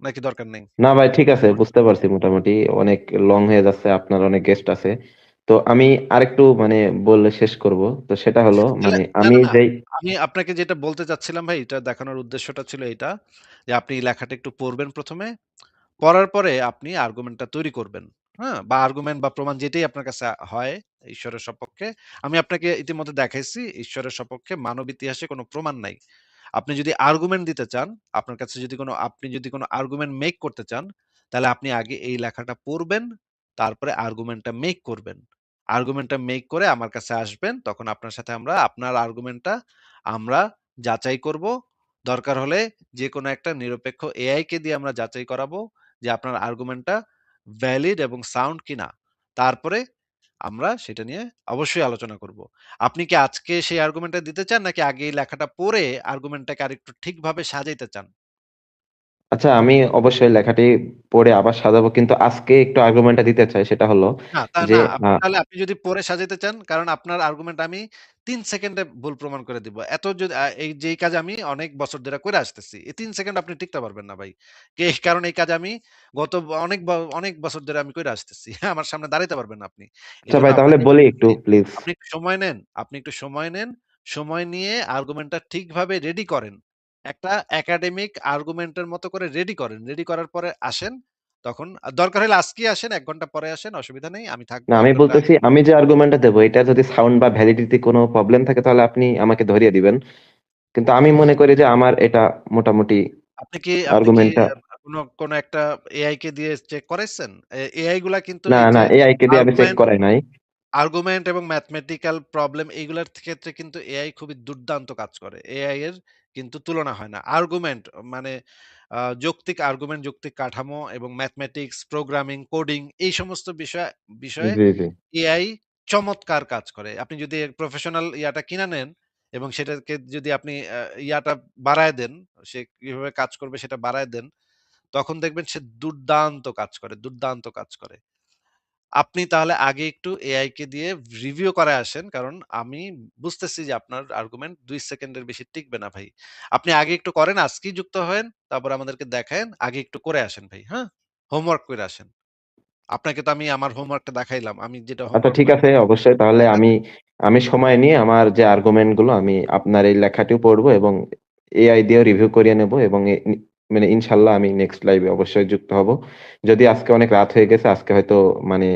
S2: নাকি দরকার নেই?
S1: না ভাই, ঠিক আছে, বুঝতে পারছি মোটামুটি। অনেক লং হয়ে যাচ্ছে, আপনার অনেক গেস্ট আছে। তো আমি আরেকটু মানে বললে শেষ করব। তো সেটা হলো
S2: তাহলে
S1: মানে
S2: না,
S1: আমি
S2: না, না।
S1: যেই
S2: আমি আপনাকে যেটা বলতে চাচ্ছিলাম ভাই, এটা দেখানোর উদ্দেশ্যটা ছিল এইটা, যে আপনি এই লেখাটা একটু পড়বেন ১ম এ। পড়ার পরে আপনি আর্গুমেন্টটা তৈরি করবেন। হ্যাঁ? বা আর্গুমেন্ট বা প্রমাণ যেটাই আপনার কাছে হয় ঈশ্বরের সপক্ষে। আমি আপনাকে ইতিমধ্যে দেখাইছি ঈশ্বরের সপক্ষে মানব ইতিহাসে কোনো প্রমাণ নাই। আপনি যদি আর্গুমেন্ট দিতে চান, আপনার কাছে যদি আপনি যদি কোনো আর্গুমেন্ট মেক করতে চান, তাহলে আপনি আগে এই লেখাটা পড়বেন, তারপরে আর্গুমেন্টটা মেক করবেন। আর্গুমেন্টটা মেক করে আমার কাছে আসবেন, তখন আপনার সাথে আপনার আর্গুমেন্টটা আমরা যাচাই করব। দরকার হলে যেকোনো একটা নিরপেক্ষ এআই কে দিয়ে আমরা যাচাই করাবো যে আপনার আর্গুমেন্টটা ভ্যালিড এবং সাউন্ড কিনা। তারপরে আমরা সেটা নিয়ে অবশ্যই আলোচনা করব। আপনি কি আজকে সেই আর্গুমেন্টটা দিতে চান নাকি আগে এই লেখাটা পড়ে আর্গুমেন্টটাকে আরেকটু ঠিকভাবে সাজাইতে চান?
S1: আচ্ছা, আমি অবশ্যই লেখাটি পড়ে আবার সাজাবো, কিন্তু আজকে একটু আর্গুমেন্টটা দিতে চাই। সেটা হলো
S2: না,
S1: যে
S2: না, তাহলে আপনি যদি পড়ে সাজাইতে চান, কারণ আপনার আর্গুমেন্ট আমি ৩ সেকেন্ডে ভুল প্রমাণ করে দিব। এত যদি এই যেই কাজ আমি অনেক বছর ধরে করে আসতেছি। এই ৩ সেকেন্ড আপনি টিকতে পারবেন না ভাই। কারণ এই কাজ আমি গত অনেক বছর ধরে আমি কইরা আসতেছি। আমার সামনে দাঁড়াইতে পারবেন না আপনি।
S1: আচ্ছা
S2: এজন্য
S1: ভাই, তাহলে
S2: আপনাকে
S1: বলি একটু প্লিজ।
S2: আপনি একটু সময় নেন। সময় নিয়ে আর্গুমেন্টটা ঠিকভাবে রেডি করেন। একটা একাডেমিক আর্গুমেন্ট এর মতো করে রেডি করেন। রেডি করার পরে আসেন। তখন দরকার হলে আজকেই আসেন, ১ ঘন্টা পরে আসেন, অসুবিধা নেই। আমি থাকবো
S1: না, আমি
S2: আপনার
S1: বলতেছি আমি যে আর্গুমেন্টটা দেবো এটা যদি সাউন্ড বা ভ্যালিডিটি কোনো প্রবলেম থাকে তাহলে আপনি আমাকে ধরিয়ে দিবেন। কিন্তু আমি মনে করি যে আমার এটা মোটামুটি
S2: আপনি কি
S1: আর্গুমেন্টটা।
S2: কোনো একটা এআই কে দিয়ে চেক করাইছেন? এআই গুলা কিন্তু
S1: না,
S2: এই
S1: না,
S2: যে
S1: এআই কে দিয়ে আমি চেক
S2: আর্গুমেন্ট
S1: করাই নাই।
S2: আর্গুমেন্ট এবং ম্যাথমেটিক্যাল প্রবলেম এইগুলার ক্ষেত্রে কিন্তু এআই খুবই দুর্দান্ত কাজ করে। এআই এর কিন্তু তুলনা হয় না। আর্গুমেন্ট মানে যৌক্তিক আর্গুমেন্ট, যৌক্তিক কাঠামো এবং ম্যাথমেটিক্স, প্রোগ্রামিং, কোডিং এই সমস্ত বিষয়ে
S1: জি, জি।
S2: এআই চমৎকার কাজ করে। আপনি যদি প্রফেশনাল ইয়াটা কিনা নেন এবং সেটাকে যদি আপনি ইয়াটা বাড়ায় দেন, সে কিভাবে কাজ করবে সেটা বাড়ায় দেন, তখন দেখবেন সে দুর্দান্ত কাজ করে, দুর্দান্ত কাজ করে। আপনি তাহলে আগে একটু এআই কে দিয়ে রিভিউ করায় আসেন। কারণ আমি বুঝতেছি যে আপনার আর্গুমেন্ট ২ সেকেন্ডের বেশি টিকবে না ভাই। আপনি আগে একটু করেন, আজকেই যুক্ত হয়েন, তারপর আমাদেরকে দেখায়েন। আগে একটু করে আসেন ভাই, হ্যাঁ? হোমওয়ার্ক কইরা আসেন। আপনাকে তো আমি আমার হোমওয়ার্কটা দেখাইলাম। আমি যেটা
S1: আচ্ছা,
S2: হোমওয়ার্ক
S1: ঠিক
S2: করে
S1: আছে,
S2: দিছি
S1: অবশ্যই। তাহলে
S2: দেখেন।
S1: আমি আমি সময় নিয়ে আমার যে আর্গুমেন্ট গুলো আমি আপনার এই লেখাটিও পড়বো এবং এআই দিয়েও রিভিউ করিয়ে নেব, এবং মানে ইনশাল্লাহ আমি নেক্সট লাইভে অবশ্যই যুক্ত হব। যদি আজকে অনেক রাত হয়ে গেছে, আজকে হয়তো মানে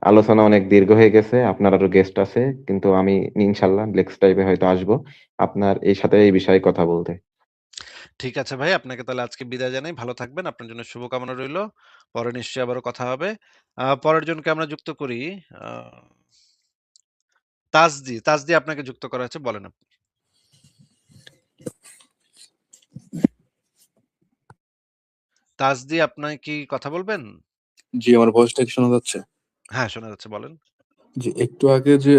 S1: আলোচনা অনেক দীর্ঘ হয়ে গেছে, আপনার আরো গেস্ট আছে, কিন্তু আমি ইনশাল্লাহ নেক্সট লাইভে হয়তো আসবো আপনার এই সাথে এই বিষয়ে কথা বলতে।
S2: ঠিক আছে ভাই, আপনাকে তাহলে আজকে বিদায় জানাই। ভালো থাকবেন। আপনার জন্য শুভকামনা রইলো। পরে নিশ্চয়ই আবারও কথা হবে। পরের জনকে আমরা যুক্ত করি। আ তাজদি আপনাকে যুক্ত করা হয়েছে। বলেন আপনি। তাজদি, আপনি কি কথা বলবেন?
S3: জি, আমার ভয়েসটা কি শোনা যাচ্ছে?
S2: হ্যাঁ, শোনা যাচ্ছে, বলেন।
S3: জি, একটু আগে যে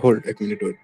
S3: হোল্ড ১ মিনিট ওয়েট।